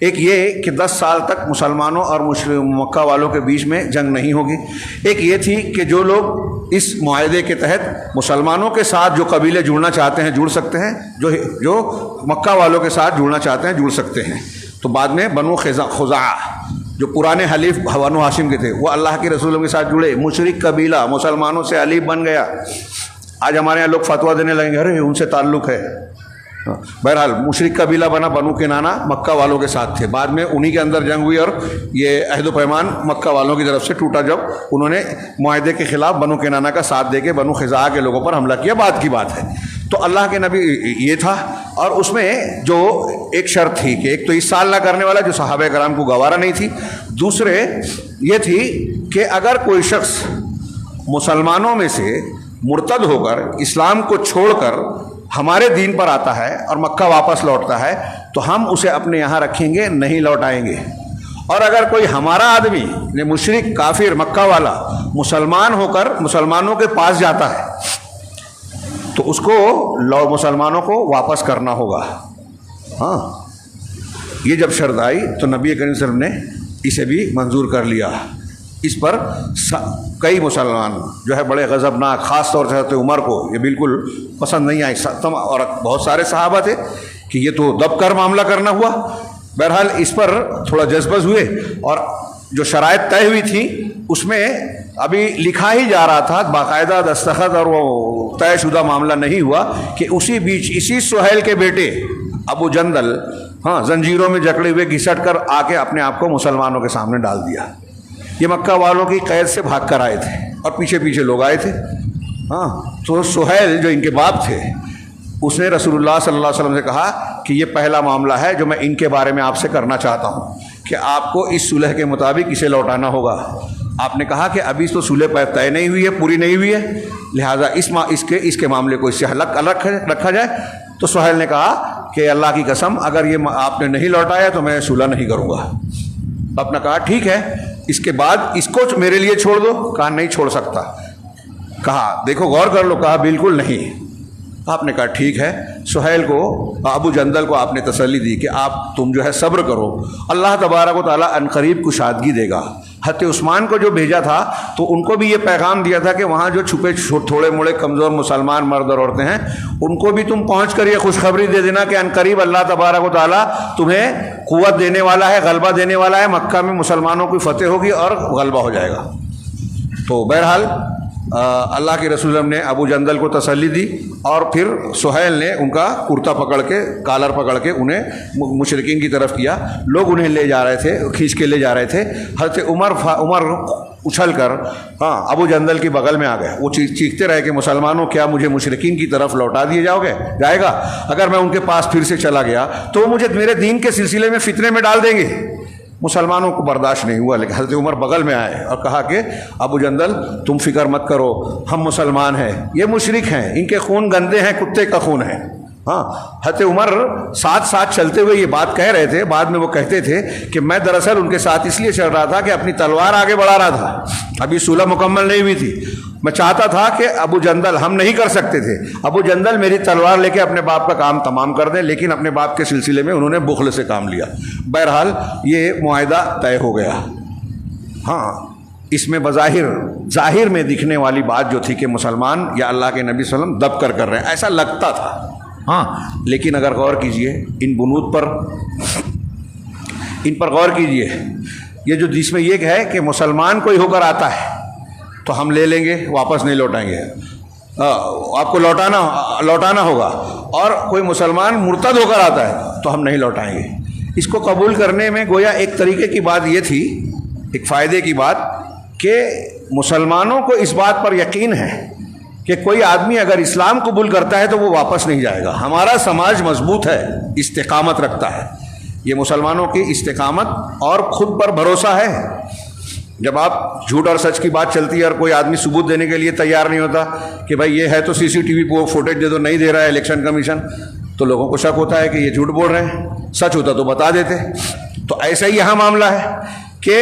ایک یہ کہ 10 سال تک مسلمانوں اور مکہ والوں کے بیچ میں جنگ نہیں ہوگی، ایک یہ تھی کہ جو لوگ اس معاہدے کے تحت مسلمانوں کے ساتھ جو قبیلے جڑنا چاہتے ہیں جڑ سکتے ہیں، جو مکہ والوں کے ساتھ جڑنا چاہتے ہیں جڑ سکتے ہیں. تو بعد میں بنو خزاعہ جو پرانے حلیف بنو ہاشم کے تھے وہ اللہ کے رسولوں کے ساتھ جڑے، مشرک قبیلہ مسلمانوں سے حلیف بن گیا. آج ہمارے یہاں لوگ فتویٰ دینے لگیں گے ارے ان سے تعلق ہے. بہرحال مشرک قبیلہ بنا بنو کنانہ مکہ والوں کے ساتھ تھے، بعد میں انہی کے اندر جنگ ہوئی اور یہ عہد و پیمان مکہ والوں کی طرف سے ٹوٹا جب انہوں نے معاہدے کے خلاف بنو کنانہ کا ساتھ دے کے بنو خزاعہ کے لوگوں پر حملہ کیا. بعد کی بات ہے. تو اللہ کے نبی یہ تھا، اور اس میں جو ایک شرط تھی کہ ایک تو اس سال نہ کرنے والا جو صحابہ کرام کو گوارا نہیں تھی، دوسرے یہ تھی کہ اگر کوئی شخص مسلمانوں میں سے مرتد ہو کر اسلام کو چھوڑ کر ہمارے دین پر آتا ہے اور مکہ واپس لوٹتا ہے تو ہم اسے اپنے یہاں رکھیں گے، نہیں لوٹائیں گے. اور اگر کوئی ہمارا آدمی مشرک کافر مکہ والا مسلمان ہو کر مسلمانوں کے پاس جاتا ہے تو اس کو مسلمانوں کو واپس کرنا ہوگا. یہ جب شرط آئی تو نبی کریم صلی اللہ علیہ وسلم نے اسے بھی منظور کر لیا. اس پر کئی مسلمان جو ہے بڑے غضبناک، خاص طور سے حضرت عمر کو یہ بالکل پسند نہیں آئی، اور بہت سارے صحابہ تھے کہ یہ تو دب کر معاملہ کرنا ہوا. بہرحال اس پر تھوڑا جذبز ہوئے، اور جو شرائط طے ہوئی تھی اس میں ابھی لکھا ہی جا رہا تھا، باقاعدہ دستخط اور وہ طے شدہ معاملہ نہیں ہوا کہ اسی بیچ اسی سہیل کے بیٹے ابو جندل زنجیروں میں جکڑے ہوئے گھسٹ کر آ کے اپنے آپ کو مسلمانوں کے سامنے ڈال دیا. یہ مکہ والوں کی قید سے بھاگ کر آئے تھے اور پیچھے پیچھے لوگ آئے تھے. تو سہیل جو ان کے باپ تھے اس نے رسول اللہ صلی اللہ علیہ وسلم سے کہا کہ یہ پہلا معاملہ ہے جو میں ان کے بارے میں آپ سے کرنا چاہتا ہوں کہ آپ کو اس صلح کے مطابق اسے لوٹانا ہوگا. آپ نے کہا کہ ابھی تو صلح طے نہیں ہوئی ہے، پوری نہیں ہوئی ہے، لہٰذا اس کے معاملے کو اس سے الگ رکھا جائے. تو سہیل نے کہا کہ اللہ کی قسم اگر یہ آپ نے نہیں لوٹایا تو میں صلح نہیں کروں گا. آپ نے کہا ٹھیک ہے، اس کے بعد اس کو میرے لیے چھوڑ دو. کہا نہیں چھوڑ سکتا. کہا دیکھو غور کر لو. کہا بالکل نہیں. آپ نے کہا ٹھیک ہے. سہیل کو ابو جندل کو آپ نے تسلی دی کہ تم جو ہے صبر کرو، اللہ تبارک و تعالیٰ عنقریب کشادگی دے گا. حضرت عثمان کو جو بھیجا تھا تو ان کو بھی یہ پیغام دیا تھا کہ وہاں جو چھپے تھوڑے موڑے کمزور مسلمان مرد اور عورتیں ہیں ان کو بھی تم پہنچ کر یہ خوشخبری دے دینا کہ عنقریب اللہ تبارک و تعالیٰ تمہیں قوت دینے والا ہے، غلبہ دینے والا ہے، مکہ میں مسلمانوں کی فتح ہوگی اور غلبہ ہو جائے گا. تو بہرحال اللہ کے رسول نے ابو جندل کو تسلی دی، اور پھر سہیل نے ان کا کرتا پکڑ کے کالر پکڑ کے انہیں مشرکین کی طرف کیا. لوگ انہیں لے جا رہے تھے، کھینچ کے لے جا رہے تھے. حضرت عمر اچھل کر ابو جندل کے بغل میں آ گئے. وہ چیختے رہے کہ مسلمانوں کیا مجھے مشرکین کی طرف لوٹا دیے جائے گا؟ اگر میں ان کے پاس پھر سے چلا گیا تو وہ مجھے میرے دین کے سلسلے میں فتنے میں ڈال دیں گے. مسلمانوں کو برداشت نہیں ہوا، لیکن حضرت عمر بغل میں آئے اور کہا کہ ابو جندل تم فکر مت کرو، ہم مسلمان ہیں، یہ مشرک ہیں، ان کے خون گندے ہیں، کتے کا خون ہے. حضرت عمر ساتھ چلتے ہوئے یہ بات کہہ رہے تھے. بعد میں وہ کہتے تھے کہ میں دراصل ان کے ساتھ اس لیے چل رہا تھا کہ اپنی تلوار آگے بڑھا رہا تھا، ابھی صلح مکمل نہیں ہوئی تھی. میں چاہتا تھا کہ ابو جندل، ہم نہیں کر سکتے تھے، ابو جندل میری تلوار لے کے اپنے باپ کا کام تمام کر دیں، لیکن اپنے باپ کے سلسلے میں انہوں نے بخل سے کام لیا. بہرحال یہ معاہدہ طے ہو گیا. اس میں ظاہر میں دکھنے والی بات جو تھی کہ مسلمان یا اللہ کے نبی صلی اللہ علیہ وسلم دب کر رہے ہیں، ایسا لگتا تھا. لیکن اگر غور کیجئے ان بنود پر، ان پر غور کیجئے، یہ جو جس میں یہ ہے کہ مسلمان کوئی ہو کر آتا ہے تو ہم لے لیں گے، واپس نہیں لوٹائیں گے، آپ کو لوٹانا ہوگا. اور کوئی مسلمان مرتد ہو کر آتا ہے تو ہم نہیں لوٹائیں گے. اس کو قبول کرنے میں گویا ایک طریقے کی بات یہ تھی، ایک فائدے کی بات، کہ مسلمانوں کو اس بات پر یقین ہے کہ کوئی آدمی اگر اسلام قبول کرتا ہے تو وہ واپس نہیں جائے گا. ہمارا سماج مضبوط ہے، استقامت رکھتا ہے. یہ مسلمانوں کی استقامت اور خود پر بھروسہ ہے. جب آپ جھوٹ اور سچ کی بات چلتی ہے اور کوئی آدمی ثبوت دینے کے لیے تیار نہیں ہوتا کہ بھائی یہ ہے تو CCTV کو فوٹیج دے دو، نہیں دے رہا ہے الیکشن کمیشن، تو لوگوں کو شک ہوتا ہے کہ یہ جھوٹ بول رہے ہیں. سچ ہوتا تو بتا دیتے. تو ایسا ہی یہاں معاملہ ہے کہ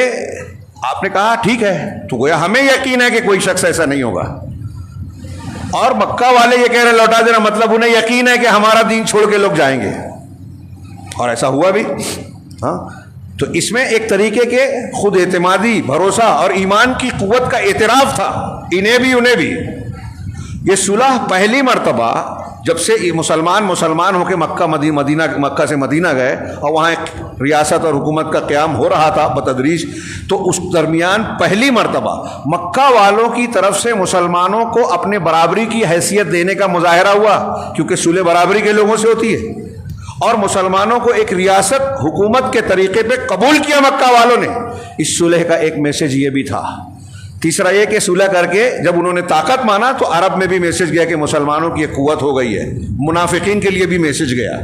آپ نے کہا ٹھیک ہے، تو گویا ہمیں یقین ہے کہ کوئی شخص ایسا نہیں ہوگا، اور مکہ والے یہ کہہ رہے لوٹا دینا، مطلب انہیں یقین ہے کہ ہمارا دین چھوڑ کے لوگ جائیں گے، اور ایسا ہوا بھی۔ ہاں، تو اس میں ایک طریقے کے خود اعتمادی، بھروسہ اور ایمان کی قوت کا اعتراف تھا، انہیں بھی انہیں بھی۔ یہ صلح پہلی مرتبہ جب سے مسلمان ہو کے مکہ سے مدینہ گئے اور وہاں ایک ریاست اور حکومت کا قیام ہو رہا تھا بتدریج، تو اس درمیان پہلی مرتبہ مکہ والوں کی طرف سے مسلمانوں کو اپنے برابری کی حیثیت دینے کا مظاہرہ ہوا، کیونکہ صلح برابری کے لوگوں سے ہوتی ہے، اور مسلمانوں کو ایک ریاست حکومت کے طریقے پہ قبول کیا مکہ والوں نے۔ اس صلح کا ایک میسج یہ بھی تھا۔ تیسرا یہ کہ صلح کر کے جب انہوں نے طاقت مانا تو عرب میں بھی میسج گیا کہ مسلمانوں کی ایک قوت ہو گئی ہے، منافقین کے لیے بھی میسج گیا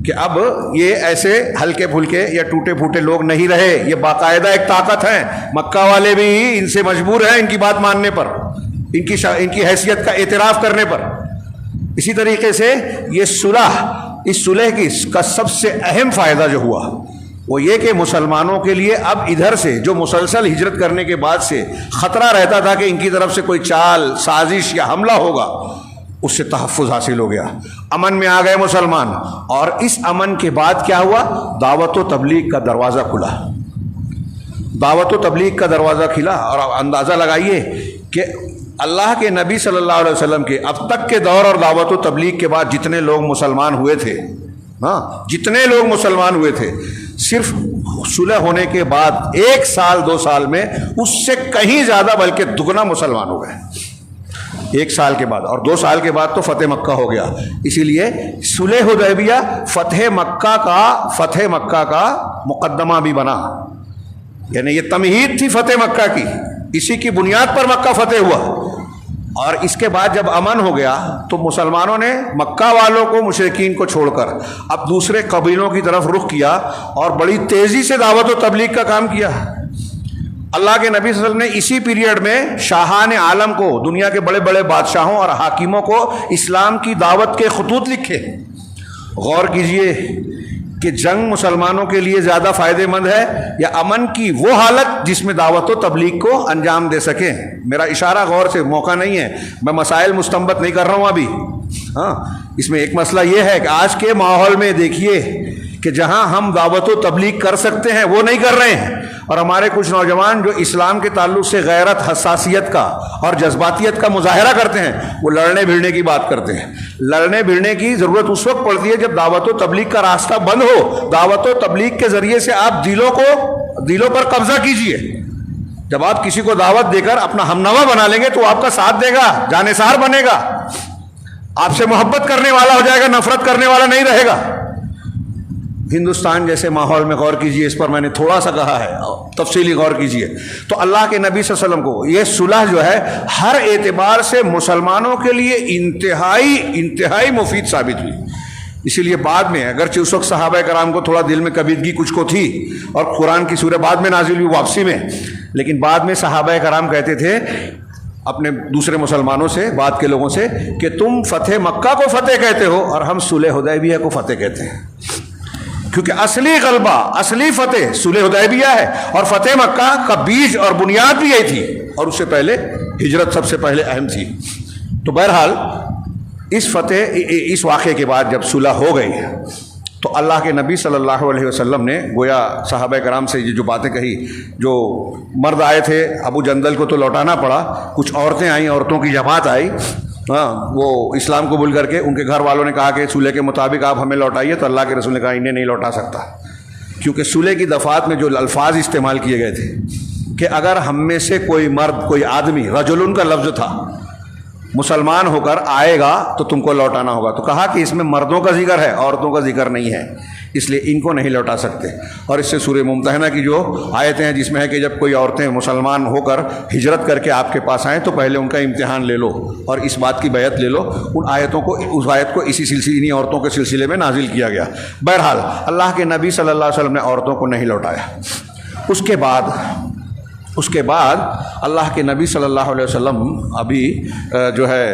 کہ اب یہ ایسے ہلکے پھلکے یا ٹوٹے پھوٹے لوگ نہیں رہے، یہ باقاعدہ ایک طاقت ہے، مکہ والے بھی ان سے مجبور ہیں ان کی بات ماننے پر، ان کی حیثیت کا اعتراف کرنے پر۔ اسی طریقے سے یہ صلح، اس صلح کا سب سے اہم فائدہ جو ہوا وہ یہ کہ مسلمانوں کے لیے اب ادھر سے جو مسلسل ہجرت کرنے کے بعد سے خطرہ رہتا تھا کہ ان کی طرف سے کوئی چال، سازش یا حملہ ہوگا، اس سے تحفظ حاصل ہو گیا، امن میں آ گئے مسلمان۔ اور اس امن کے بعد کیا ہوا؟ دعوت و تبلیغ کا دروازہ کھلا، دعوت و تبلیغ کا دروازہ کھلا۔ اور اندازہ لگائیے کہ اللہ کے نبی صلی اللہ علیہ وسلم کے اب تک کے دور اور دعوت و تبلیغ کے بعد جتنے لوگ مسلمان ہوئے تھے، جتنے لوگ مسلمان ہوئے تھے، صرف صلح ہونے کے بعد 1 سال 2 سال میں اس سے کہیں زیادہ بلکہ دگنا مسلمان ہو گئے 1 سال کے بعد، اور 2 سال کے بعد تو فتح مکہ ہو گیا۔ اسی لیے صلح حدیبیہ فتح مکہ کا مقدمہ بھی بنا، یعنی یہ تمہید تھی فتح مکہ کی، اسی کی بنیاد پر مکہ فتح ہوا۔ اور اس کے بعد جب امن ہو گیا تو مسلمانوں نے مکہ والوں کو، مشرکین کو چھوڑ کر اب دوسرے قبیلوں کی طرف رخ کیا اور بڑی تیزی سے دعوت و تبلیغ کا کام کیا۔ اللہ کے نبی صلی اللہ علیہ وسلم نے اسی پیریڈ میں شاہان عالم کو، دنیا کے بڑے بڑے بادشاہوں اور حاکموں کو اسلام کی دعوت کے خطوط لکھے۔ غور کیجئے کہ جنگ مسلمانوں کے لیے زیادہ فائدہ مند ہے یا امن کی وہ حالت جس میں دعوت و تبلیغ کو انجام دے سکیں۔ میرا اشارہ غور سے، موقع نہیں ہے، میں مسائل مستنبط نہیں کر رہا ہوں ابھی۔ اس میں ایک مسئلہ یہ ہے کہ آج کے ماحول میں دیکھیے کہ جہاں ہم دعوت و تبلیغ کر سکتے ہیں وہ نہیں کر رہے ہیں، اور ہمارے کچھ نوجوان جو اسلام کے تعلق سے غیرت، حساسیت کا اور جذباتیت کا مظاہرہ کرتے ہیں، وہ لڑنے بھیڑنے کی بات کرتے ہیں۔ لڑنے بھیڑنے کی ضرورت اس وقت پڑتی ہے جب دعوت و تبلیغ کا راستہ بند ہو۔ دعوت و تبلیغ کے ذریعے سے آپ دلوں پر قبضہ کیجئے۔ جب آپ کسی کو دعوت دے کر اپنا ہمنوا بنا لیں گے تو آپ کا ساتھ دے گا، جانثار بنے گا، آپ سے محبت کرنے والا ہو جائے گا، نفرت کرنے والا نہیں رہے گا۔ ہندوستان جیسے ماحول میں غور کیجئے، اس پر میں نے تھوڑا سا کہا ہے، تفصیلی غور کیجئے تو اللہ کے نبی صلی اللہ علیہ وسلم کو یہ صلح جو ہے ہر اعتبار سے مسلمانوں کے لیے انتہائی مفید ثابت ہوئی۔ اسی لیے بعد میں، اگرچہ اس وقت صحابہ کرام کو تھوڑا دل میں کبیدگی کچھ کو تھی اور قرآن کی سورہ بعد میں نازل ہوئی واپسی میں، لیکن بعد میں صحابہ کرام کہتے تھے اپنے دوسرے مسلمانوں سے، بعد کے لوگوں سے، کہ تم فتح مکہ کو فتح کہتے ہو اور ہم صلح حدیبیہ کو فتح کہتے ہیں، کیونکہ اصلی غلبہ، اصلی فتح صلح حدیبیہ ہے، اور فتح مکہ کا بیج اور بنیاد بھی یہی تھی، اور اس سے پہلے ہجرت سب سے پہلے اہم تھی۔ تو بہرحال اس واقعے کے بعد جب صلح ہو گئی تو اللہ کے نبی صلی اللہ علیہ وسلم نے گویا صحابہ کرام سے یہ جو باتیں کہی، جو مرد آئے تھے ابو جندل کو تو لوٹانا پڑا، کچھ عورتیں آئیں، عورتوں کی جماعت آئی، وہ اسلام قبول کر کے ان کے گھر والوں نے کہا کہ صلح کے مطابق آپ ہمیں لوٹائیے، تو اللہ کے رسول نے کہا انہیں نہیں لوٹا سکتا، کیونکہ صلح کی دفعات میں جو الفاظ استعمال کیے گئے تھے کہ اگر ہم میں سے کوئی مرد، کوئی آدمی، رجلن کا لفظ تھا، مسلمان ہو کر آئے گا تو تم کو لوٹانا ہوگا، تو کہا کہ اس میں مردوں کا ذکر ہے، عورتوں کا ذکر نہیں ہے، اس لیے ان کو نہیں لوٹا سکتے۔ اور اس سے سورہ ممتحنہ کی جو آیتیں ہیں جس میں ہے کہ جب کوئی عورتیں مسلمان ہو کر ہجرت کر کے آپ کے پاس آئیں تو پہلے ان کا امتحان لے لو اور اس بات کی بیعت لے لو، ان آیتوں کو، اس آیت کو اسی سلسلے، انہی عورتوں کے سلسلے میں نازل کیا گیا۔ بہرحال اللہ کے نبی صلی اللہ علیہ وسلم نے عورتوں کو نہیں لوٹایا۔ اس کے بعد اللہ کے نبی صلی اللہ علیہ وسلم ابھی جو ہے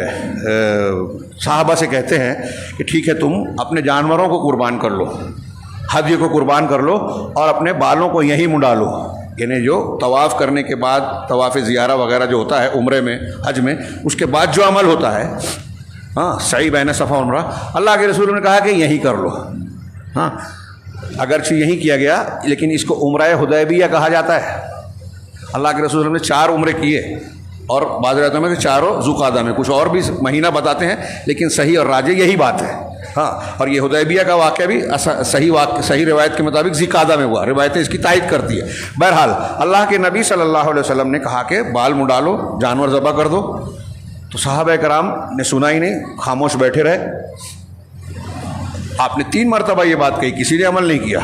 صحابہ سے کہتے ہیں کہ ٹھیک ہے، تم اپنے جانوروں کو قربان کر لو، ہدیے کو قربان کر لو اور اپنے بالوں کو یہیں منڈا لو، یعنی جو طواف کرنے کے بعد طواف زیارہ وغیرہ جو ہوتا ہے عمرے میں حج میں، اس کے بعد جو عمل ہوتا ہے سعی بین صفا و عمرہ، اللہ کے رسول نے کہا کہ یہی کر لو. اگرچہ یہی کیا گیا لیکن اس کو عمرہ حدیبیہ کہا جاتا ہے. اللہ کے رسول نے 4 عمرے کیے، اور بعض روایتوں میں کہ چاروں ذوالقعدہ میں، کچھ اور بھی مہینہ بتاتے ہیں لیکن صحیح اور راجح یہی بات ہے. اور یہ حدیبیہ کا واقعہ بھی صحیح روایت کے مطابق ذوالقعدہ میں ہوا. روایتیں اس کی تائید کرتی ہے. بہرحال اللہ کے نبی صلی اللہ علیہ وسلم نے کہا کہ بال مڈالو، جانور ذبح کر دو. تو صحابہ کرام نے سنا ہی نہیں، خاموش بیٹھے رہے. آپ نے 3 مرتبہ یہ بات کہی، کسی نے عمل نہیں کیا.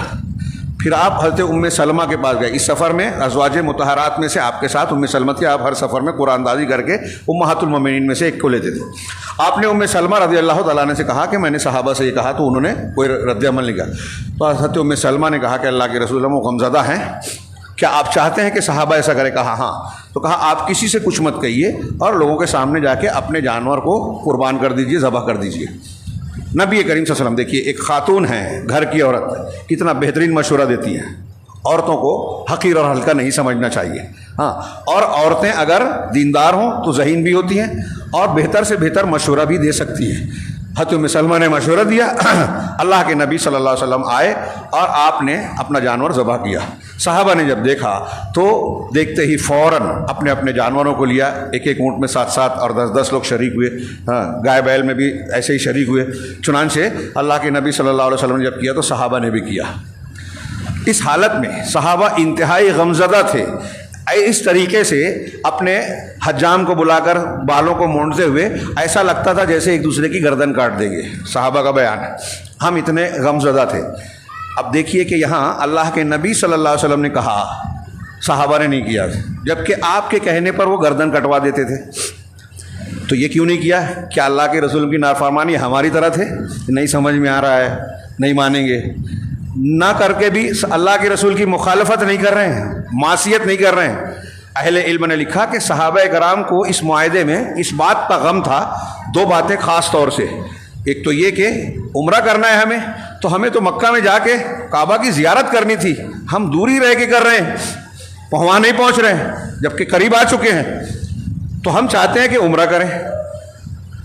پھر آپ حضرت ام سلمہ کے پاس گئے. اس سفر میں ازواج مطہرات میں سے آپ کے ساتھ ام سلمہ تھی. آپ ہر سفر میں قرآن دازی کر کے امہات المومنین میں سے ایک کو لیتے تھے. آپ نے ام سلمہ رضی اللہ تعالیٰ عنہ سے کہا کہ میں نے صحابہ سے یہ کہا، تو انہوں نے کوئی رد عمل نہیں کیا. تو حضرت ام سلمہ نے کہا کہ اللہ کے رسول وہ غمزدہ ہیں، کیا آپ چاہتے ہیں کہ صحابہ ایسا کرے؟ کہا ہاں. تو کہا آپ کسی سے کچھ مت کہیے اور لوگوں کے سامنے جا کے اپنے جانور کو قربان کر دیجئے، ذبح کر دیجئے. نبی کریم صلی اللہ علیہ وسلم دیکھیے، ایک خاتون ہے، گھر کی عورت، کتنا بہترین مشورہ دیتی ہیں. عورتوں کو حقیر اور ہلکا نہیں سمجھنا چاہیے. اور عورتیں اگر دیندار ہوں تو ذہین بھی ہوتی ہیں اور بہتر سے بہتر مشورہ بھی دے سکتی ہیں. حضرت ام سلمہ نے مشورہ دیا. اللہ کے نبی صلی اللہ علیہ وسلم آئے اور آپ نے اپنا جانور ذبح کیا. صحابہ نے جب دیکھا تو دیکھتے ہی فوراً اپنے اپنے جانوروں کو لیا. ایک ایک اونٹ میں 7 اور 10 لوگ شریک ہوئے. گائے بیل میں بھی ایسے ہی شریک ہوئے. چنانچہ اللہ کے نبی صلی اللہ علیہ وسلم نے جب کیا تو صحابہ نے بھی کیا. اس حالت میں صحابہ انتہائی غمزدہ تھے. اس طریقے سے اپنے حجام کو بلا کر بالوں کو مونڈتے ہوئے ایسا لگتا تھا جیسے ایک دوسرے کی گردن کاٹ دیں گے. صحابہ کا بیان ہے، ہم اتنے غمزدہ تھے. اب دیکھیے کہ یہاں اللہ کے نبی صلی اللہ علیہ وسلم نے کہا، صحابہ نے نہیں کیا، جبکہ آپ کے کہنے پر وہ گردن کٹوا دیتے تھے. تو یہ کیوں نہیں کیا؟ کیا اللہ کے رسول کی نافرمانی ہماری طرح تھے؟ نہیں سمجھ میں آ رہا ہے، نہیں مانیں گے. نہ کر کے بھی اللہ کے رسول کی مخالفت نہیں کر رہے ہیں، معصیت نہیں کر رہے ہیں. اہل علم نے لکھا کہ صحابہ کرام کو اس معاہدے میں اس بات کا غم تھا. 2 باتیں خاص طور سے. ایک تو یہ کہ عمرہ کرنا ہے ہمیں تو مکہ میں جا کے کعبہ کی زیارت کرنی تھی، ہم دوری رہ کے کر رہے ہیں، وہاں نہیں پہنچ رہے ہیں جبکہ قریب آ چکے ہیں. تو ہم چاہتے ہیں کہ عمرہ کریں.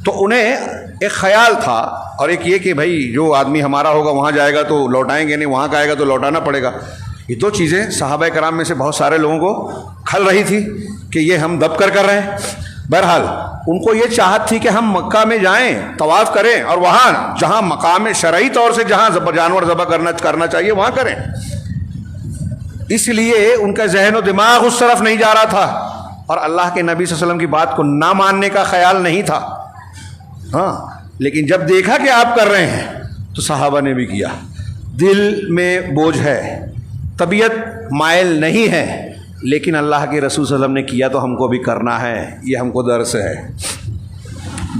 تو انہیں ایک خیال تھا، اور ایک یہ کہ بھائی جو آدمی ہمارا ہوگا وہاں جائے گا تو لوٹائیں گے نہیں، وہاں کا آئے گا تو لوٹانا پڑے گا. یہ 2 چیزیں صحابہ کرام میں سے بہت سارے لوگوں کو کھل رہی تھی کہ یہ ہم دب کر رہے ہیں. بہرحال ان کو یہ چاہت تھی کہ ہم مکہ میں جائیں، طواف کریں، اور وہاں جہاں مقام شرعی طور سے جہاں جانور ذبح کرنا چاہیے وہاں کریں. اس لیے ان کا ذہن و دماغ اس طرف نہیں جا رہا تھا، اور اللہ کے نبی صلی اللہ علیہ وسلم کی بات کو نہ ماننے کا خیال نہیں تھا. لیکن جب دیکھا کہ آپ کر رہے ہیں تو صحابہ نے بھی کیا. دل میں بوجھ ہے، طبیعت مائل نہیں ہے، لیکن اللہ کے رسول صلی اللہ علیہ وسلم نے کیا تو ہم کو بھی کرنا ہے. یہ ہم کو درس ہے.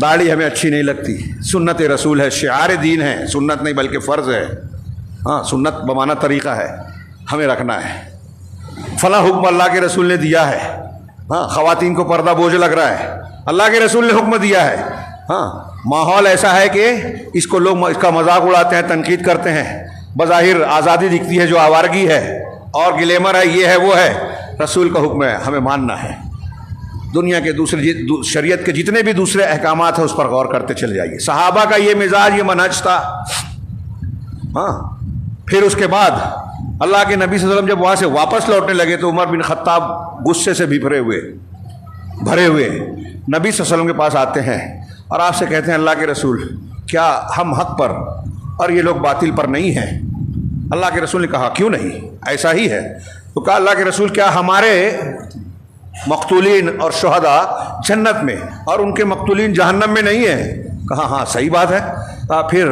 داڑھی ہمیں اچھی نہیں لگتی، سنت رسول ہے، شعار دین ہے، سنت نہیں بلکہ فرض ہے. سنت بمانا طریقہ ہے، ہمیں رکھنا ہے. فلاں حکم اللہ کے رسول نے دیا ہے. خواتین کو پردہ بوجھ لگ رہا ہے، اللہ کے رسول نے حکم دیا ہے. ماحول ایسا ہے کہ اس کو لوگ اس کا مذاق اڑاتے ہیں، تنقید کرتے ہیں. بظاہر آزادی دکھتی ہے جو آوارگی ہے اور گلیمر ہے، یہ ہے وہ ہے. رسول کا حکم ہے، ہمیں ماننا ہے. دنیا کے دوسرے شریعت کے جتنے بھی دوسرے احکامات ہیں اس پر غور کرتے چل جائیے. صحابہ کا یہ مزاج، یہ منہج تھا. پھر اس کے بعد اللہ کے نبی صلی اللہ علیہ وسلم جب وہاں سے واپس لوٹنے لگے تو عمر بن خطاب غصے سے بھرے ہوئے نبی صلی اللہ علیہ وسلم کے پاس آتے ہیں اور آپ سے کہتے ہیں اللہ کے رسول کیا ہم حق پر اور یہ لوگ باطل پر نہیں ہیں؟ اللہ کے رسول نے کہا کیوں نہیں، ایسا ہی ہے. تو کہا اللہ کے رسول کیا ہمارے مقتولین اور شہداء جنت میں اور ان کے مقتولین جہنم میں نہیں ہیں؟ کہا ہاں صحیح بات ہے. پھر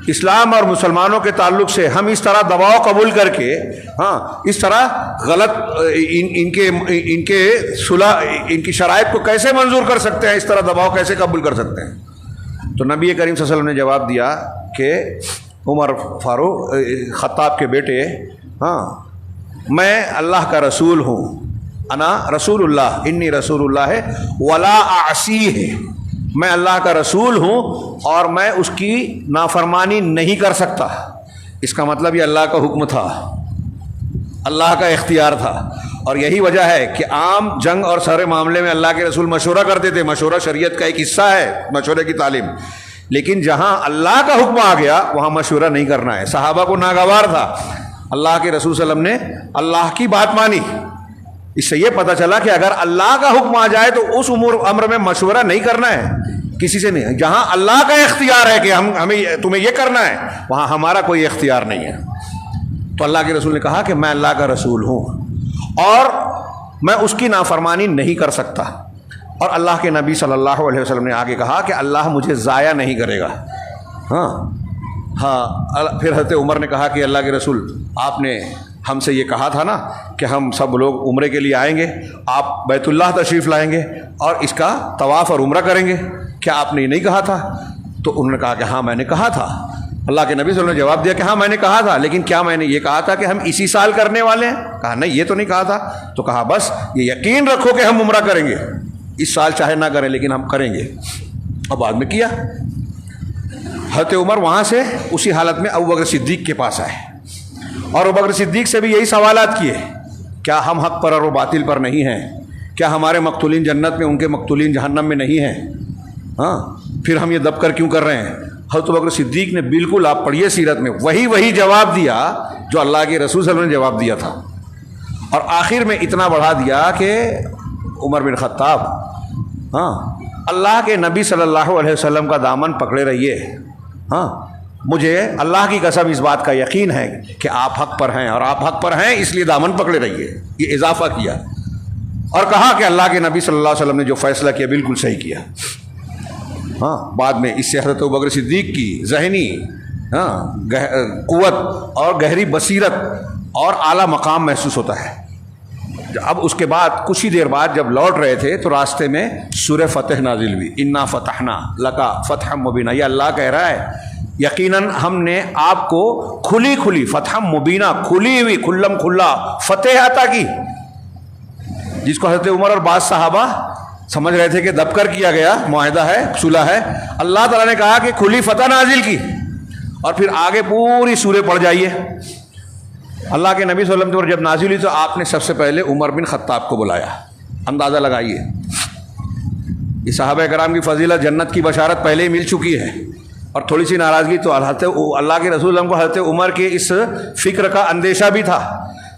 اسلام اور مسلمانوں کے تعلق سے ہم اس طرح دباؤ قبول کر کے اس طرح غلط ان کے صلح ان کی شرائط کو کیسے منظور کر سکتے ہیں؟ اس طرح دباؤ کیسے قبول کر سکتے ہیں؟ تو نبی کریم صلی اللہ علیہ وسلم نے جواب دیا کہ عمر فاروق خطاب کے بیٹے، میں اللہ کا رسول ہوں، انا رسول اللہ، انی رسول اللہ ہے ولا اعصیہ، میں اللہ کا رسول ہوں اور میں اس کی نافرمانی نہیں کر سکتا. اس کا مطلب یہ اللہ کا حکم تھا. اللہ کا اختیار تھا. اور یہی وجہ ہے کہ عام جنگ اور سارے معاملے میں اللہ کے رسول مشورہ کرتے تھے. مشورہ شریعت کا ایک حصہ ہے, مشورے کی تعلیم. لیکن جہاں اللہ کا حکم آ گیا وہاں مشورہ نہیں کرنا ہے. صحابہ کو ناگوار تھا, اللہ کے رسول صلی اللہ علیہ وسلم نے اللہ کی بات مانی. اس سے یہ پتہ چلا کہ اگر اللہ کا حکم آ جائے تو اس امر میں مشورہ نہیں کرنا ہے کسی سے نہیں. جہاں اللہ کا اختیار ہے کہ ہمیں تمہیں یہ کرنا ہے, وہاں ہمارا کوئی اختیار نہیں ہے. تو اللہ کے رسول نے کہا کہ میں اللہ کا رسول ہوں اور میں اس کی نافرمانی نہیں کر سکتا. اور اللہ کے نبی صلی اللہ علیہ وسلم نے آگے کہا کہ اللہ مجھے ضائع نہیں کرے گا. ہاں پھر حضرت عمر نے کہا کہ اللہ کے رسول, آپ نے ہم سے یہ کہا تھا نا کہ ہم سب لوگ عمرے کے لیے آئیں گے, آپ بیت اللہ تشریف لائیں گے اور اس کا طواف اور عمرہ کریں گے, کیا آپ نے یہ نہیں کہا تھا؟ تو انہوں نے کہا کہ ہاں میں نے کہا تھا. اللہ کے نبی صلی اللہ علیہ وسلم نے جواب دیا کہ ہاں میں نے کہا تھا, لیکن کیا میں نے یہ کہا تھا کہ ہم اسی سال کرنے والے ہیں؟ کہا نہیں, یہ تو نہیں کہا تھا. تو کہا بس یہ یقین رکھو کہ ہم عمرہ کریں گے, اس سال چاہے نہ کریں لیکن ہم کریں گے. اور بعد میں کیا. حضرت عمر وہاں سے اسی حالت میں ابوبکر صدیق کے پاس آئے اور ابوبکر صدیق سے بھی یہی سوالات کیے, کیا ہم حق پر اور وہ باطل پر نہیں ہیں؟ کیا ہمارے مقتولین جنت میں, ان کے مقتولین جہنم میں نہیں ہیں؟ ہاں پھر ہم یہ دب کر کیوں کر رہے ہیں؟ حضرت ابوبکر صدیق نے بالکل, آپ پڑھیے سیرت میں, وہی جواب دیا جو اللہ کے رسول صلی اللہ علیہ وسلم نے جواب دیا تھا. اور آخر میں اتنا بڑھا دیا کہ عمر بن خطاب, ہاں اللہ کے نبی صلی اللہ علیہ وسلم کا دامن پکڑے رہیے. ہاں مجھے اللہ کی قسم اس بات کا یقین ہے کہ آپ حق پر ہیں, اور آپ حق پر ہیں اس لیے دامن پکڑے رہیے. یہ اضافہ کیا اور کہا کہ اللہ کے نبی صلی اللہ علیہ وسلم نے جو فیصلہ کیا بالکل صحیح کیا. ہاں بعد میں اس سے حضرت ابوبکر صدیق کی ذہنی قوت اور گہری بصیرت اور اعلیٰ مقام محسوس ہوتا ہے. اب اس کے بعد کچھ ہی دیر بعد جب لوٹ رہے تھے تو راستے میں سورہ فتح نازل ہوئی. انا فتحنا لکا فتحا مبینہ. یہ اللہ کہہ رہا ہے یقیناً ہم نے آپ کو کھلی فتح مبینہ, کھلی ہوئی کھلم کھلا فتح عطا کی, جس کو حضرت عمر اور بعض صحابہ سمجھ رہے تھے کہ دب کر کیا گیا معاہدہ ہے, صلح ہے. اللہ تعالیٰ نے کہا کہ کھلی فتح نازل کی. اور پھر آگے پوری سورہ پڑھ جائیے. اللہ کے نبی صلی اللہ علیہ وسلم جب نازل ہوئی تو آپ نے سب سے پہلے عمر بن خطاب کو بلایا. اندازہ لگائیے, یہ صحابہ کرام کی فضیلت, جنت کی بشارت پہلے ہی مل چکی ہے, اور تھوڑی سی ناراضگی تو اللہ کے رسول کو حضرت عمر کے اس فکر کا اندیشہ بھی تھا.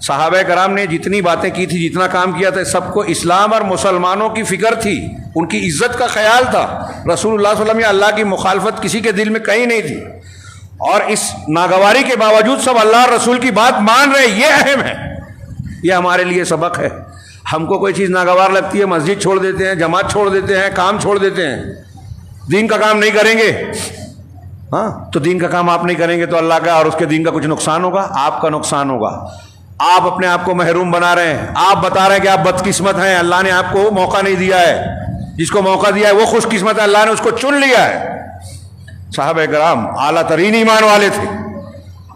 صحابہ کرام نے جتنی باتیں کی تھی, جتنا کام کیا تھا, سب کو اسلام اور مسلمانوں کی فکر تھی, ان کی عزت کا خیال تھا. رسول اللہ صلی اللہ علیہ وسلم یا اللہ کی مخالفت کسی کے دل میں کہیں نہیں تھی, اور اس ناگواری کے باوجود سب اللہ اور رسول کی بات مان رہے. یہ اہم ہے, یہ ہمارے لیے سبق ہے. ہم کو کوئی چیز ناگوار لگتی ہے, مسجد چھوڑ دیتے ہیں, جماعت چھوڑ دیتے ہیں, کام چھوڑ دیتے ہیں, دین کا کام نہیں کریں گے. ہاں تو دین کا کام آپ نہیں کریں گے تو اللہ کا اور اس کے دین کا کچھ نقصان ہوگا, آپ کا نقصان ہوگا. آپ اپنے آپ کو محروم بنا رہے ہیں, آپ بتا رہے ہیں کہ آپ بدقسمت ہیں, اللہ نے آپ کو موقع نہیں دیا ہے. جس کو موقع دیا ہے وہ خوش قسمت ہے, اللہ نے اس کو چن لیا ہے. صحابہ کرام اعلیٰ ترین ایمان والے تھے,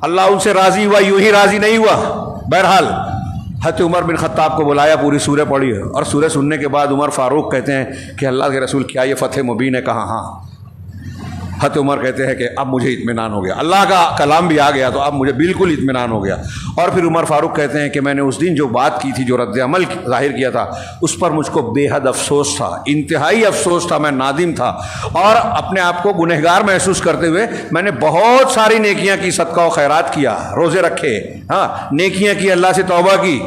اللہ ان سے راضی ہوا, یوں ہی راضی نہیں ہوا. بہرحال حضرت عمر بن خطاب کو بلایا, پوری سورہ پڑھی, اور سورہ سننے کے بعد عمر فاروق کہتے ہیں کہ اللہ کے رسول کیا یہ فتح مبین ہے؟ کہا ہاں. حضرت عمر کہتے ہیں کہ اب مجھے اطمینان ہو گیا, اللہ کا کلام بھی آ گیا تو اب مجھے بالکل اطمینان ہو گیا. اور پھر عمر فاروق کہتے ہیں کہ میں نے اس دن جو بات کی تھی, جو رد عمل ظاہر کیا تھا, اس پر مجھ کو بے حد افسوس تھا, انتہائی افسوس تھا, میں نادم تھا, اور اپنے آپ کو گنہگار محسوس کرتے ہوئے میں نے بہت ساری نیکیاں کی, صدقہ و خیرات کیا, روزے رکھے, ہاں نیکیاں کی, اللہ سے توبہ کی,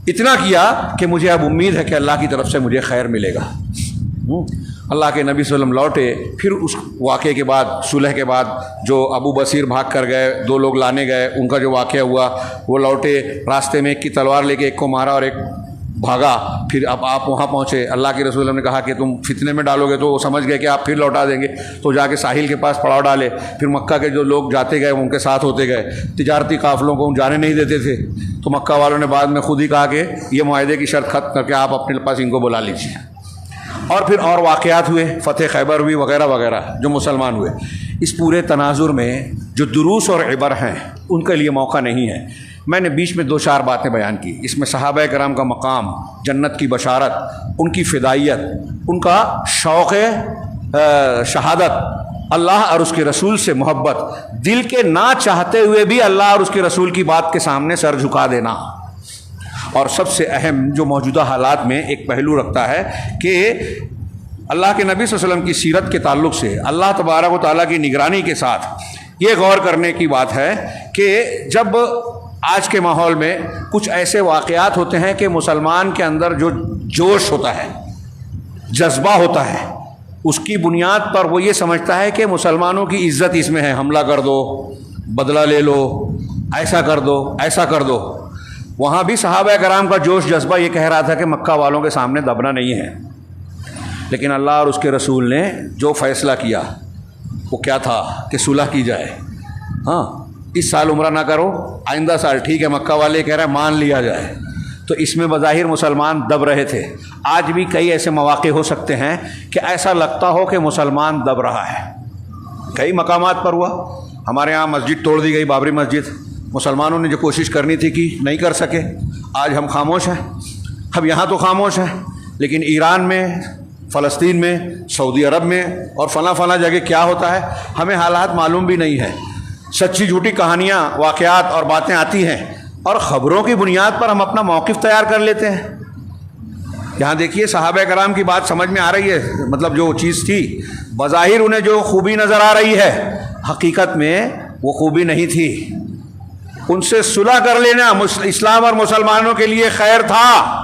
اتنا کیا کہ مجھے اب امید ہے کہ اللہ کی طرف سے مجھے خیر ملے گا. اللہ کے نبی صلی اللہ علیہ وسلم لوٹے. پھر اس واقعے کے بعد, صلح کے بعد, جو ابو بصیر بھاگ کر گئے, 2 لوگ لانے گئے, ان کا جو واقعہ ہوا, وہ لوٹے, راستے میں ایک کی تلوار لے کے ایک کو مارا اور ایک بھاگا. پھر اب آپ وہاں پہنچے, اللہ کے رسول نے کہا کہ تم فتنے میں ڈالو گے, تو وہ سمجھ گئے کہ آپ پھر لوٹا دیں گے, تو جا کے ساحل کے پاس پڑاؤ ڈالے. پھر مکہ کے جو لوگ جاتے گئے ان کے ساتھ ہوتے گئے, تجارتی قافلوں کو جانے نہیں دیتے تھے, تو مکہ والوں نے بعد میں خود ہی کہا کہ یہ معاہدے کی شرط ختم کر کے آپ اپنے پاس ان کو بلا لیجیے. اور پھر اور واقعات ہوئے, فتح خیبر ہوئی وغیرہ وغیرہ, جو مسلمان ہوئے. اس پورے تناظر میں جو دروس اور عبر ہیں ان کے لیے موقع نہیں ہے. میں نے بیچ میں 2-4 باتیں بیان کی. اس میں صحابہ کرام کا مقام, جنت کی بشارت, ان کی فدائیت, ان کا شوق شہادت, اللہ اور اس کے رسول سے محبت، دل کے نہ چاہتے ہوئے بھی اللہ اور اس کے رسول کی بات کے سامنے سر جھکا دینا، اور سب سے اہم جو موجودہ حالات میں ایک پہلو رکھتا ہے کہ اللہ کے نبی صلی اللہ علیہ وسلم کی سیرت کے تعلق سے اللہ تبارک و تعالیٰ کی نگرانی کے ساتھ یہ غور کرنے کی بات ہے کہ جب آج کے ماحول میں کچھ ایسے واقعات ہوتے ہیں کہ مسلمان کے اندر جو جوش ہوتا ہے، جذبہ ہوتا ہے، اس کی بنیاد پر وہ یہ سمجھتا ہے کہ مسلمانوں کی عزت اس میں ہے، حملہ کر دو، بدلہ لے لو، ایسا کر دو، ایسا کر دو۔ وہاں بھی صحابہ کرام کا جوش جذبہ یہ کہہ رہا تھا کہ مکہ والوں کے سامنے دبنا نہیں ہے، لیکن اللہ اور اس کے رسول نے جو فیصلہ کیا وہ کیا تھا کہ صلح کی جائے۔ ہاں، اس سال عمرہ نہ کرو، آئندہ سال ٹھیک ہے، مکہ والے کہہ رہے ہیں مان لیا جائے۔ تو اس میں بظاہر مسلمان دب رہے تھے۔ آج بھی کئی ایسے مواقع ہو سکتے ہیں کہ ایسا لگتا ہو کہ مسلمان دب رہا ہے۔ کئی مقامات پر ہوا، ہمارے ہاں مسجد توڑ دی گئی، بابری مسجد، مسلمانوں نے جو کوشش کرنی تھی کی نہیں کر سکے، آج ہم خاموش ہیں۔ اب یہاں تو خاموش ہیں، لیکن ایران میں، فلسطین میں، سعودی عرب میں اور فلاں فلاں جگہ کیا ہوتا ہے ہمیں حالات معلوم بھی نہیں ہے۔ سچی جھوٹی کہانیاں، واقعات اور باتیں آتی ہیں، اور خبروں کی بنیاد پر ہم اپنا موقف تیار کر لیتے ہیں۔ یہاں دیکھیے صحابہ کرام کی بات سمجھ میں آ رہی ہے، مطلب جو چیز تھی بظاہر انہیں جو خوبی نظر آ رہی ہے، حقیقت میں وہ خوبی نہیں تھی۔ ان سے صلح کر لینا اسلام اور مسلمانوں کے لیے خیر تھا۔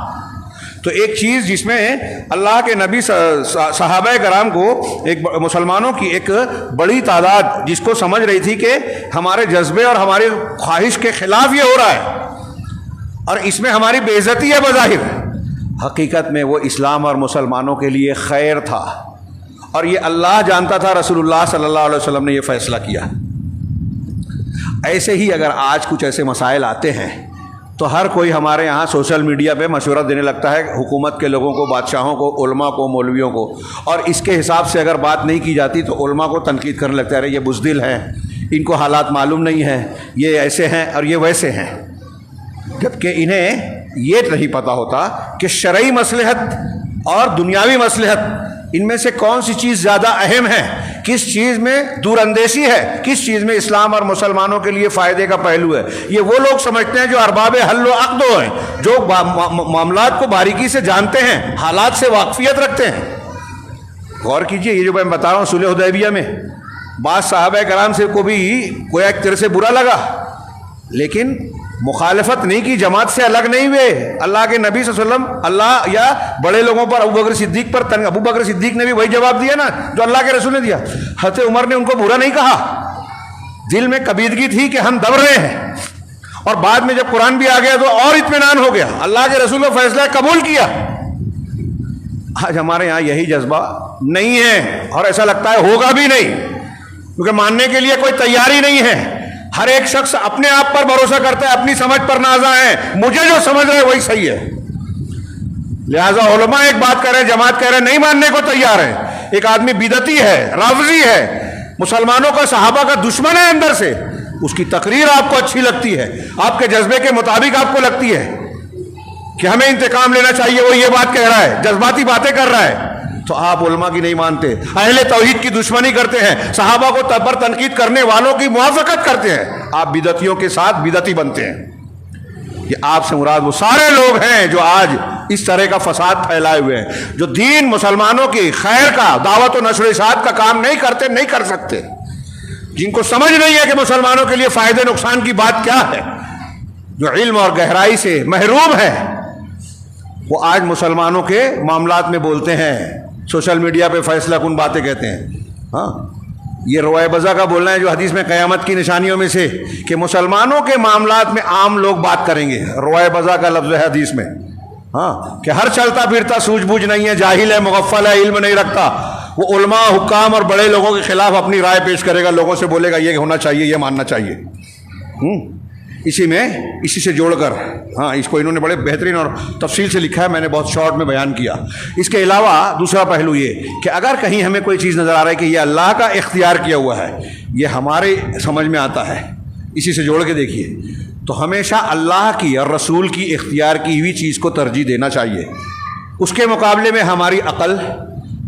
تو ایک چیز جس میں اللہ کے نبی صحابہ کرام کو، ایک مسلمانوں کی ایک بڑی تعداد جس کو سمجھ رہی تھی کہ ہمارے جذبے اور ہماری خواہش کے خلاف یہ ہو رہا ہے اور اس میں ہماری بے عزتی ہے بظاہر، حقیقت میں وہ اسلام اور مسلمانوں کے لیے خیر تھا، اور یہ اللہ جانتا تھا، رسول اللہ صلی اللہ علیہ وسلم نے یہ فیصلہ کیا۔ ایسے ہی اگر آج کچھ ایسے مسائل آتے ہیں تو ہر کوئی ہمارے یہاں سوشل میڈیا پہ مشورہ دینے لگتا ہے حکومت کے لوگوں کو، بادشاہوں کو، علماء کو، مولویوں کو، اور اس کے حساب سے اگر بات نہیں کی جاتی تو علماء کو تنقید کرنے لگتا ہے، ارے یہ بزدل ہیں، ان کو حالات معلوم نہیں ہیں، یہ ایسے ہیں اور یہ ویسے ہیں، جبکہ انہیں یہ نہیں پتہ ہوتا کہ شرعی مصلحت اور دنیاوی مصلحت ان میں سے کون سی چیز زیادہ اہم ہے، کس چیز میں دور اندیشی ہے، کس چیز میں اسلام اور مسلمانوں کے لیے فائدے کا پہلو ہے۔ یہ وہ لوگ سمجھتے ہیں جو ارباب حل و عقد ہیں، جو معاملات کو باریکی سے جانتے ہیں، حالات سے واقفیت رکھتے ہیں۔ غور کیجئے، یہ جو میں بتا رہا ہوں صلح حدیبیہ میں بعض صحابہ کرام سے کو بھی کوئی ایک طرح سے برا لگا، لیکن مخالفت نہیں کی، جماعت سے الگ نہیں ہوئے۔ اللہ کے نبی صلی اللہ علیہ وسلم، اللہ یا بڑے لوگوں پر، ابو بکر صدیق پر ابو بکر صدیق نے بھی وہی جواب دیا نا جو اللہ کے رسول نے دیا۔ حضرت عمر نے ان کو برا نہیں کہا، دل میں کبیدگی تھی کہ ہم دب رہے ہیں، اور بعد میں جب قرآن بھی آ گیا تو اور اطمینان ہو گیا، اللہ کے رسول کا فیصلہ قبول کیا۔ آج ہمارے یہاں یہی جذبہ نہیں ہے، اور ایسا لگتا ہے ہوگا بھی نہیں، کیونکہ ماننے کے لیے کوئی تیاری نہیں ہے۔ ہر ایک شخص اپنے آپ پر بھروسہ کرتا ہے، اپنی سمجھ پر نازا ہے، مجھے جو سمجھ رہے وہی صحیح ہے۔ لہٰذا علماء ایک بات کہہ رہے ہیں، جماعت کہہ رہے ہیں، نہیں ماننے کو تیار ہے۔ ایک آدمی بدعتی ہے، رافضی ہے، مسلمانوں کا، صحابہ کا دشمن ہے اندر سے، اس کی تقریر آپ کو اچھی لگتی ہے، آپ کے جذبے کے مطابق آپ کو لگتی ہے کہ ہمیں انتقام لینا چاہیے، وہ یہ بات کہہ رہا ہے، جذباتی باتیں کر رہا ہے، تو آپ علماء کی نہیں مانتے، اہل توحید کی دشمنی کرتے ہیں، صحابہ کو پر تنقید کرنے والوں کی موافقت کرتے ہیں، آپ بدعتیوں کے ساتھ بدعتی بنتے ہیں۔ یہ آپ سے مراد وہ سارے لوگ ہیں جو آج اس طرح کا فساد پھیلائے ہوئے ہیں، جو دین، مسلمانوں کی خیر کا، دعوت و نشر و اشاعت کا کام نہیں کرتے، نہیں کر سکتے، جن کو سمجھ نہیں ہے کہ مسلمانوں کے لیے فائدے نقصان کی بات کیا ہے، جو علم اور گہرائی سے محروم ہے، وہ آج مسلمانوں کے معاملات میں بولتے ہیں، سوشل میڈیا پہ فیصلہ کن باتیں کہتے ہیں۔ ہاں، یہ روائے بزا کا بولنا ہے جو حدیث میں قیامت کی نشانیوں میں سے کہ مسلمانوں کے معاملات میں عام لوگ بات کریں گے، روائے بزا کا لفظ ہے حدیث میں، ہاں، کہ ہر چلتا پھرتا سوجھ بوجھ نہیں ہے، جاہل ہے، مغفل ہے، علم نہیں رکھتا، وہ علماء، حکام اور بڑے لوگوں کے خلاف اپنی رائے پیش کرے گا، لوگوں سے بولے گا یہ ہونا چاہیے، یہ ماننا چاہیے۔ اسی سے جوڑ کر، ہاں، اس کو انہوں نے بڑے بہترین اور تفصیل سے لکھا ہے، میں نے بہت شارٹ میں بیان کیا۔ اس کے علاوہ دوسرا پہلو یہ کہ اگر کہیں ہمیں کوئی چیز نظر آ رہا ہے کہ یہ اللہ کا اختیار کیا ہوا ہے، یہ ہمارے سمجھ میں آتا ہے، اسی سے جوڑ کے دیکھیے، تو ہمیشہ اللہ کی اور رسول کی اختیار کی ہوئی چیز کو ترجیح دینا چاہیے۔ اس کے مقابلے میں ہماری عقل،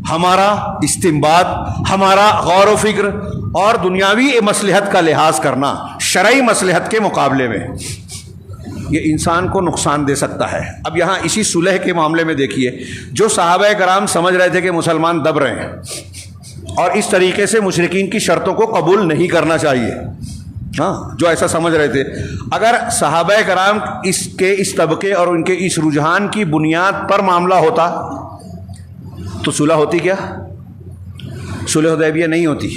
ہمارا استنباط، ہمارا غور و فکر اور دنیاوی مصلحت کا لحاظ کرنا شرعی مصلحت کے مقابلے میں یہ انسان کو نقصان دے سکتا ہے۔ اب یہاں اسی صلح کے معاملے میں دیکھیے، جو صحابہ کرام سمجھ رہے تھے کہ مسلمان دب رہے ہیں اور اس طریقے سے مشرکین کی شرطوں کو قبول نہیں کرنا چاہیے، ہاں جو ایسا سمجھ رہے تھے، اگر صحابہ کرام اس طبقے اور ان کے اس رجحان کی بنیاد پر معاملہ ہوتا تو صلح ہوتی کیا؟ صلح حدیبیہ نہیں ہوتی،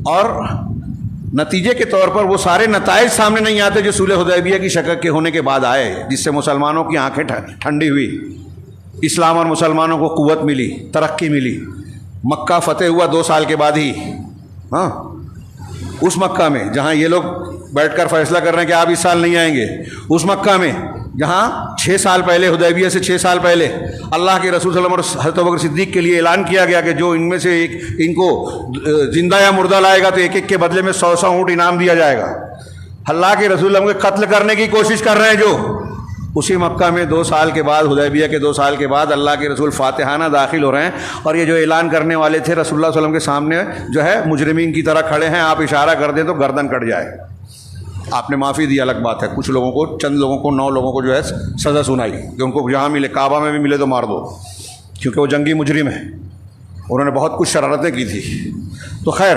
اور نتیجے کے طور پر وہ سارے نتائج سامنے نہیں آتے جو صلح حدیبیہ کی شکل کے ہونے کے بعد آئے، جس سے مسلمانوں کی آنکھیں ٹھنڈی ہوئی، اسلام اور مسلمانوں کو قوت ملی، ترقی ملی۔ مکہ فتح ہوا 2 سال کے بعد ہی، ہاں اس مکہ میں جہاں یہ لوگ بیٹھ کر فیصلہ کر رہے ہیں کہ آپ اس سال نہیں آئیں گے، اس مکہ میں جہاں 6 سال پہلے، حدیبیہ سے 6 سال پہلے اللہ کے رسول صلی اللہ علیہ وسلم اور حضرت ابوبکر صدیق کے لیے اعلان کیا گیا کہ جو ان میں سے ایک ان کو زندہ یا مردہ لائے گا تو ایک ایک کے بدلے میں 100 اونٹ انعام دیا جائے گا۔ اللہ کے رسول ہم کو قتل کرنے کی کوشش کر رہے ہیں، جو اسی مکہ میں 2 سال کے بعد، حدیبیہ کے 2 سال کے بعد اللہ کے رسول فاتحانہ داخل ہو رہے ہیں، اور یہ جو اعلان کرنے والے تھے رسول اللہ صلی اللہ علیہ وسلم کے سامنے جو ہے مجرمین کی طرح کھڑے ہیں، آپ اشارہ کر دیں تو گردن کٹ جائے۔ آپ نے معافی دی، الگ بات ہے، کچھ لوگوں کو، چند لوگوں کو، 9 لوگوں کو جو ہے سزا سنائی کہ ان کو جہاں ملے، کعبہ میں بھی ملے تو مار دو، کیونکہ وہ جنگی مجرم ہیں، انہوں نے بہت کچھ شرارتیں کی تھی۔ تو خیر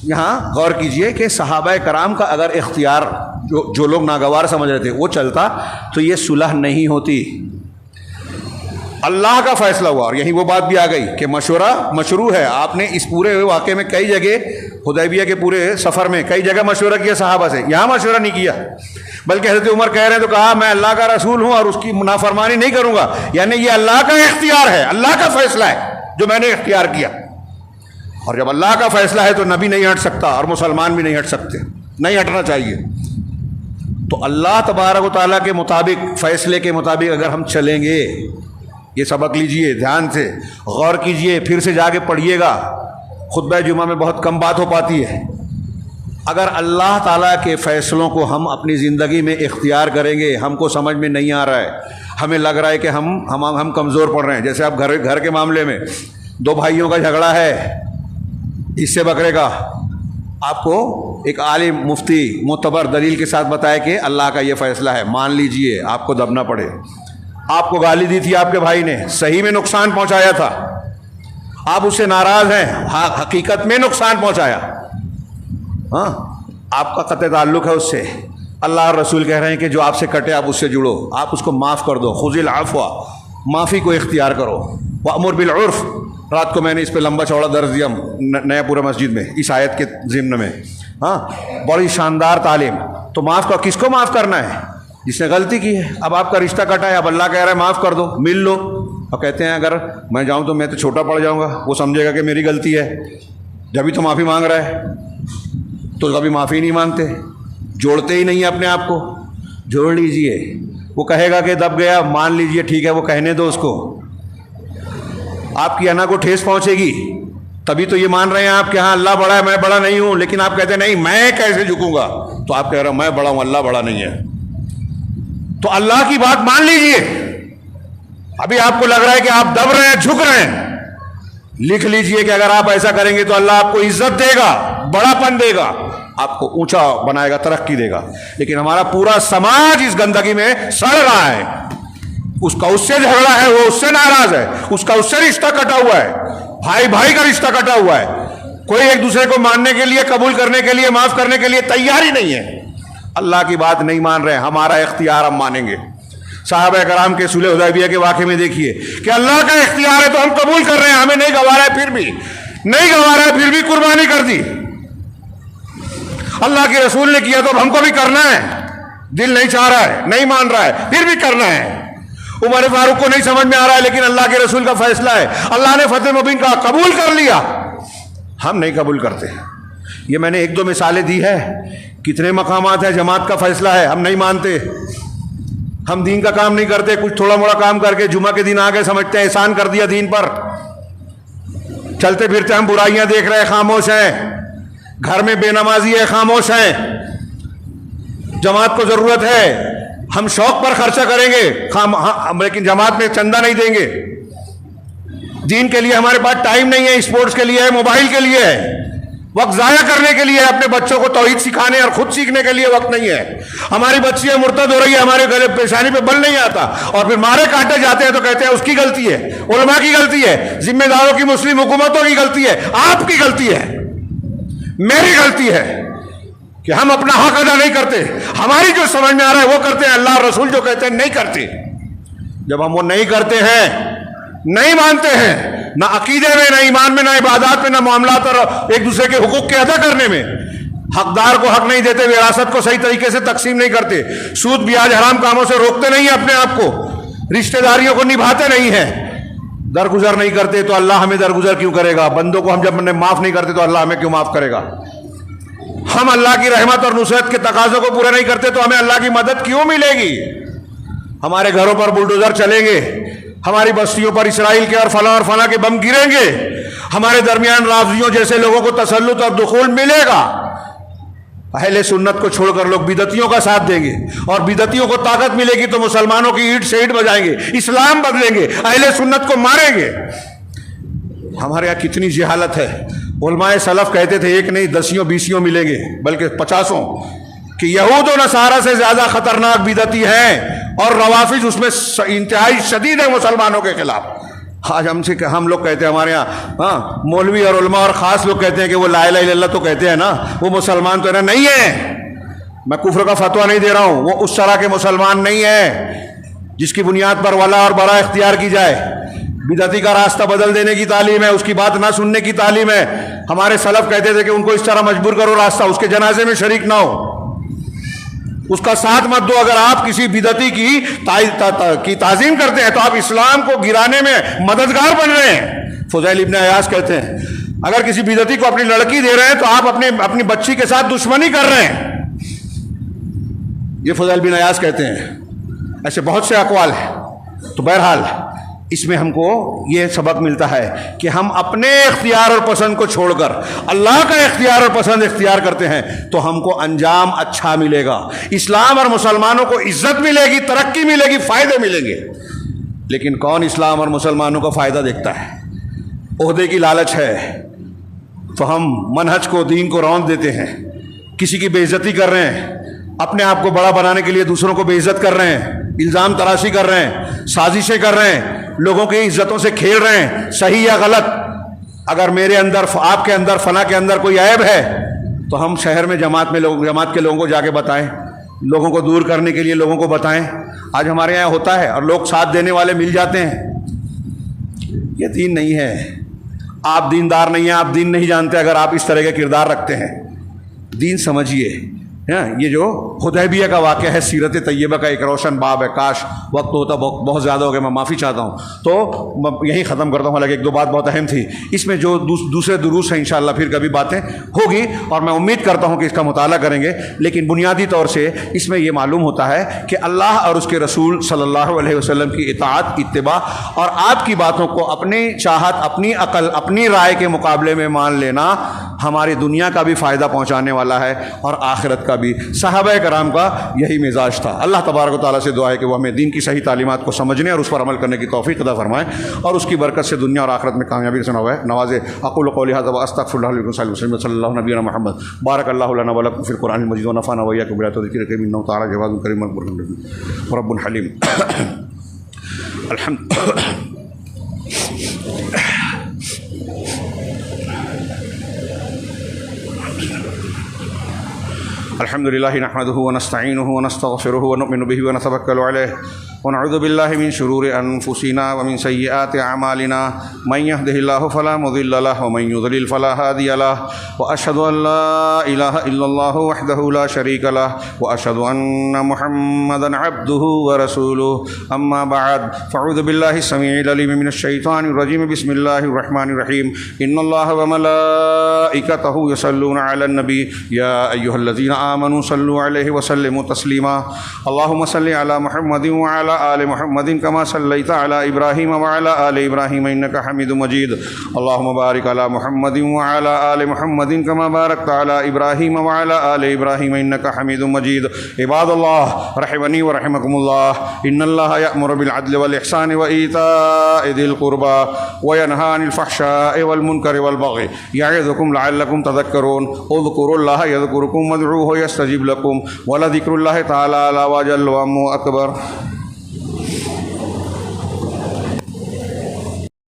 یہاں غور کیجئے کہ صحابہ کرام کا اگر اختیار جو لوگ ناگوار سمجھ رہے تھے وہ چلتا تو یہ صلح نہیں ہوتی۔ اللہ کا فیصلہ ہوا، اور یہی وہ بات بھی آ گئی کہ مشورہ مشروع ہے۔ آپ نے اس پورے واقعے میں کئی جگہ، حدیبیہ کے پورے سفر میں کئی جگہ مشورہ کیا صحابہ سے، یہاں مشورہ نہیں کیا، بلکہ حضرت عمر کہہ رہے ہیں تو کہا میں اللہ کا رسول ہوں اور اس کی نافرمانی نہیں کروں گا، یعنی یہ اللہ کا اختیار ہے، اللہ کا فیصلہ ہے جو میں نے اختیار کیا، اور جب اللہ کا فیصلہ ہے تو نبی نہیں ہٹ سکتا اور مسلمان بھی نہیں ہٹ سکتے، نہیں ہٹنا چاہیے۔ تو اللہ تبارک و تعالیٰ کے مطابق، فیصلے کے مطابق اگر ہم چلیں گے، یہ سبق لیجئے، دھیان سے غور کیجئے، پھر سے جا کے پڑھیے گا، خطبہ جمعہ میں بہت کم بات ہو پاتی ہے۔ اگر اللہ تعالیٰ کے فیصلوں کو ہم اپنی زندگی میں اختیار کریں گے، ہم کو سمجھ میں نہیں آ رہا ہے، ہمیں لگ رہا ہے کہ ہم کمزور پڑ رہے ہیں، جیسے اب گھر کے معاملے میں 2 بھائیوں کا جھگڑا ہے حصے بکرے کا، آپ کو ایک عالم مفتی معتبر دلیل کے ساتھ بتائے کہ اللہ کا یہ فیصلہ ہے، مان لیجئے، آپ کو دبنا پڑے۔ آپ کو گالی دی تھی آپ کے بھائی نے، صحیح میں نقصان پہنچایا تھا، آپ اس سے ناراض ہیں، حقیقت میں نقصان پہنچایا، ہاں آپ کا قطع تعلق ہے اس سے، اللہ اور رسول کہہ رہے ہیں کہ جو آپ سے کٹے آپ اس سے جڑو، آپ اس کو معاف کر دو، خذ العفو، معافی کو اختیار کرو، وامر بالعرف۔ رات کو میں نے اس پہ لمبا چوڑا درس دیا نیا پورا مسجد میں، اس آیت کے ضمن میں، ہاں بڑی شاندار تعلیم۔ تو معاف کر، کس کو معاف کرنا ہے؟ جس نے غلطی کی ہے۔ اب آپ کا رشتہ کٹا ہے، اب اللہ کہہ رہا ہے معاف کر دو، مل لو، اور کہتے ہیں اگر میں جاؤں تو میں تو چھوٹا پڑ جاؤں گا، وہ سمجھے گا کہ میری غلطی ہے، جبھی تو معافی مانگ رہا ہے، تو کبھی معافی نہیں مانگتے، جوڑتے ہی نہیں اپنے آپ کو۔ جوڑ لیجئے، وہ کہے گا کہ دب گیا، مان لیجئے، ٹھیک ہے، وہ کہنے دو اس کو، آپ کی انا کو ٹھیس پہنچے گی، تبھی تو یہ مان رہے ہیں آپ کہ ہاں اللہ بڑا ہے میں بڑا نہیں ہوں، لیکن آپ کہتے ہیں نہیں میں کیسے جھکوں گا، تو آپ کہہ رہے ہیں میں بڑا ہوں اللہ بڑا نہیں ہے۔ تو اللہ کی بات مان لیجئے، ابھی آپ کو لگ رہا ہے کہ آپ دب رہے ہیں، جھک رہے ہیں، لکھ لیجئے کہ اگر آپ ایسا کریں گے تو اللہ آپ کو عزت دے گا، بڑا پن دے گا، آپ کو اونچا بنائے گا، ترقی دے گا۔ لیکن ہمارا پورا سماج اس گندگی میں سڑ رہا ہے، اس کا اس سے جھگڑا ہے، وہ اس سے ناراض ہے، اس کا اس سے رشتہ کٹا ہوا ہے، بھائی بھائی کا رشتہ کٹا ہوا ہے، کوئی ایک دوسرے کو ماننے کے لیے، قبول کرنے کے لیے، معاف کرنے کے لیے تیار ہی نہیں ہے۔ اللہ کی بات نہیں مان رہے، ہمارا اختیار ہم مانیں گے۔ صحابہ کرام کے صلح حدیبیہ کے واقعے میں دیکھیے کہ اللہ کا اختیار ہے تو ہم قبول کر رہے ہیں، ہمیں نہیں گوارا ہے پھر بھی نہیں گوارا ہے، پھر بھی قربانی کر دی۔ اللہ کے رسول نے کیا تو ہم کو بھی کرنا ہے، دل نہیں چاہ رہا ہے، نہیں مان رہا ہے، پھر بھی کرنا ہے۔ عمر فاروق کو نہیں سمجھ میں آ رہا ہے، لیکن اللہ کے رسول کا فیصلہ ہے، اللہ نے فتح مبین کا قبول کر لیا، ہم نہیں قبول کرتے۔ یہ میں نے 1-2 مثالیں دی ہے، کتنے مقامات ہیں جماعت کا فیصلہ ہے، ہم نہیں مانتے، ہم دین کا کام نہیں کرتے، کچھ تھوڑا موڑا کام کر کے جمعہ کے دن آگے سمجھتے ہیں احسان کر دیا دین پر، چلتے پھرتے ہم برائیاں دیکھ رہے ہیں، خاموش ہیں، گھر میں بے نمازی ہے، خاموش ہیں، جماعت کو ضرورت ہے، ہم شوق پر خرچہ کریں گے، لیکن جماعت میں چندہ نہیں دیں گے، دین کے لیے ہمارے پاس ٹائم نہیں ہے، اسپورٹس کے لیے ہے، موبائل کے لیے ہے، وقت ضائع کرنے کے لیے، اپنے بچوں کو توحید سکھانے اور خود سیکھنے کے لیے وقت نہیں ہے۔ ہماری بچیاں مرتد ہو رہی ہے، ہمارے گلے پیشانی پہ بل نہیں آتا، اور پھر مارے کاٹے جاتے ہیں تو کہتے ہیں اس کی غلطی ہے، علماء کی غلطی ہے، ذمہ داروں کی مسلم حکومتوں کی غلطی ہے، آپ کی غلطی ہے، میری غلطی ہے کہ ہم اپنا حق ادا نہیں کرتے۔ ہماری جو سمجھ میں آ رہا ہے وہ کرتے ہیں، اللہ اور رسول جو کہتے ہیں نہیں کرتے۔ جب ہم وہ نہیں کرتے ہیں، نہیں مانتے ہیں، نہ عقیدے میں، نہ ایمان میں، نہ عبادات میں، نہ معاملات اور ایک دوسرے کے حقوق کے ادا کرنے میں، حقدار کو حق نہیں دیتے، وراثت کو صحیح طریقے سے تقسیم نہیں کرتے، سود بیاج حرام کاموں سے روکتے نہیں ہیں اپنے آپ کو، رشتہ داریوں کو نبھاتے نہیں ہیں، درگزر نہیں کرتے تو اللہ ہمیں درگزر کیوں کرے گا؟ بندوں کو ہم جب معاف نہیں کرتے تو اللہ ہمیں کیوں معاف کرے گا؟ ہم اللہ کی رحمت اور نصرت کے تقاضوں کو پورا نہیں کرتے تو ہمیں اللہ کی مدد کیوں ملے گی؟ ہمارے گھروں پر بلڈوزر چلیں گے، ہماری بستیوں پر اسرائیل کے اور فلاں کے بم گریں گے، ہمارے درمیان رافضیوں جیسے لوگوں کو تسلط اور دخول ملے گا۔ اہل سنت کو چھوڑ کر لوگ بدعتیوں کا ساتھ دیں گے، اور بدعتیوں کو طاقت ملے گی تو مسلمانوں کی اینٹ سے اینٹ بجائیں گے، اسلام بدلیں گے، اہل سنت کو ماریں گے۔ ہمارے یہاں کتنی جہالت ہے۔ علماء سلف کہتے تھے ایک نہیں 10 20 ملیں گے، بلکہ 50 کہ یہود و نصارہ سے زیادہ خطرناک بدعتی ہیں، اور روافض اس میں انتہائی شدید ہیں مسلمانوں کے خلاف۔ آج ہم لوگ کہتے ہیں، ہمارے یہاں مولوی اور علماء اور خاص لوگ کہتے ہیں کہ وہ لا الہ الا اللہ تو کہتے ہیں نا، وہ مسلمان تو ہے نا؟ نہیں ہے، میں کفر کا فتویٰ نہیں دے رہا ہوں، وہ اس طرح کے مسلمان نہیں ہے جس کی بنیاد پر ولا اور برا اختیار کی جائے۔ بدعتی کا راستہ بدل دینے کی تعلیم ہے، اس کی بات نہ سننے کی تعلیم ہے۔ ہمارے سلف کہتے تھے کہ ان کو اس طرح مجبور کرو راستہ، اس کے جنازے میں شریک نہ ہو، اس کا ساتھ مت دو۔ اگر آپ کسی بدعتی کی تعظیم کرتے ہیں تو آپ اسلام کو گرانے میں مددگار بن رہے ہیں۔ فضیل ابن عیاض کہتے ہیں اگر کسی بدعتی کو اپنی لڑکی دے رہے ہیں تو آپ اپنی بچی کے ساتھ دشمنی کر رہے ہیں، یہ فضیل بن عیاض کہتے ہیں۔ ایسے بہت سے اقوال ہیں۔ تو بہرحال اس میں ہم کو یہ سبق ملتا ہے کہ ہم اپنے اختیار اور پسند کو چھوڑ کر اللہ کا اختیار اور پسند اختیار کرتے ہیں تو ہم کو انجام اچھا ملے گا، اسلام اور مسلمانوں کو عزت ملے گی، ترقی ملے گی، فائدے ملیں گے۔ لیکن کون اسلام اور مسلمانوں کا فائدہ دیکھتا ہے؟ عہدے کی لالچ ہے تو ہم منہج کو، دین کو رون دیتے ہیں، کسی کی بے عزتی کر رہے ہیں، اپنے آپ کو بڑا بنانے کے لیے دوسروں کو بے عزت کر رہے ہیں، الزام تراشی کر رہے ہیں، سازشیں کر رہے ہیں، لوگوں کی عزتوں سے کھیل رہے ہیں، صحیح یا غلط۔ اگر میرے اندر، آپ کے اندر، فلاں کے اندر کوئی عیب ہے تو ہم شہر میں جماعت کے لوگوں کو جا کے بتائیں، لوگوں کو دور کرنے کے لیے لوگوں کو بتائیں۔ آج ہمارے یہاں ہوتا ہے اور لوگ ساتھ دینے والے مل جاتے ہیں۔ یہ دین نہیں ہے، آپ دیندار نہیں ہیں، آپ دین نہیں جانتے اگر آپ اس طرح کے کردار رکھتے ہیں۔ دین سمجھیے۔ یہ جو حدیبیہ کا واقعہ ہے، سیرت طیبہ کا ایک روشن باب ہے۔ کاش وقت ہوتا، بہت زیادہ ہو گیا، میں معافی چاہتا ہوں، تو میں یہیں ختم کرتا ہوں۔ حالانکہ ایک دو بات بہت اہم تھی، اس میں جو دوسرے دروس ہیں انشاءاللہ پھر کبھی باتیں ہوگی، اور میں امید کرتا ہوں کہ اس کا مطالعہ کریں گے۔ لیکن بنیادی طور سے اس میں یہ معلوم ہوتا ہے کہ اللہ اور اس کے رسول صلی اللہ علیہ وسلم کی اطاعت، اتباع، اور آپ کی باتوں کو اپنی چاہت، اپنی عقل، اپنی رائے کے مقابلے میں مان لینا ہماری دنیا کا بھی فائدہ پہنچانے والا ہے اور آخرت کا بھی۔ صحابہ کرام کا یہی مزاج تھا۔ اللہ تبارک و تعالیٰ سے دعا ہے کہ وہ ہمیں دین کی صحیح تعلیمات کو سمجھنے اور اس پر عمل کرنے کی توفیق عطا فرمائے، اور اس کی برکت سے دنیا اور آخرت میں کامیابی سے نوازے۔ اقول قولی ھذا واستغفر اللہ لکم صلی اللہ نبینا محمد۔ بارک اللہ لنا ولکم فی القرآن المجید ونفعنا وإياکم بآیات و ذکر الحکیم انہ تعالی جواد کریم رب حلیم۔ الحمد لله نحمده ونستعينه ونستغفره ونؤمن به ونتوكل عليه ونعوذ بالله من شرور أنفسنا ومن سيئات أعمالنا من يهده الله فلا مضل له ومن يضلل فلا هادي له وأشهد أن لا إله إلا الله وحده لا شريك له وأشهد أن محمدا عبده ورسوله أما بعد فأعوذ بالله السميع العليم من الشيطان الرجيم بسم الله الرحمن الرحيم إن الله وملائكته يصلون على النبي يا أيها الذين آمنوا صلوا علیہ وسلموا تسلیما اللہم صل علی محمد وعلی آل محمد کما صلیت علی ابراہیم وعلی آل ابراہیم انک حمید مجید اللہم بارک علی محمد وعلی آل محمد کما بارکت علی ابراہیم وعلی آل ابراہیم انک حمید مجید عباد اللہ رحمنی ورحمکم اللہ ان اللہ یأمر بالعدل والإحسان وإیتاء ذی القربى وینہی عن الفحشاء والمنکر والبغی یعظکم لعلکم تذکرون اذکروا اللہ یذکرکم وادعوہ یستجب لکم ولذکر اللہ تعالی اعلی وجل واکبر.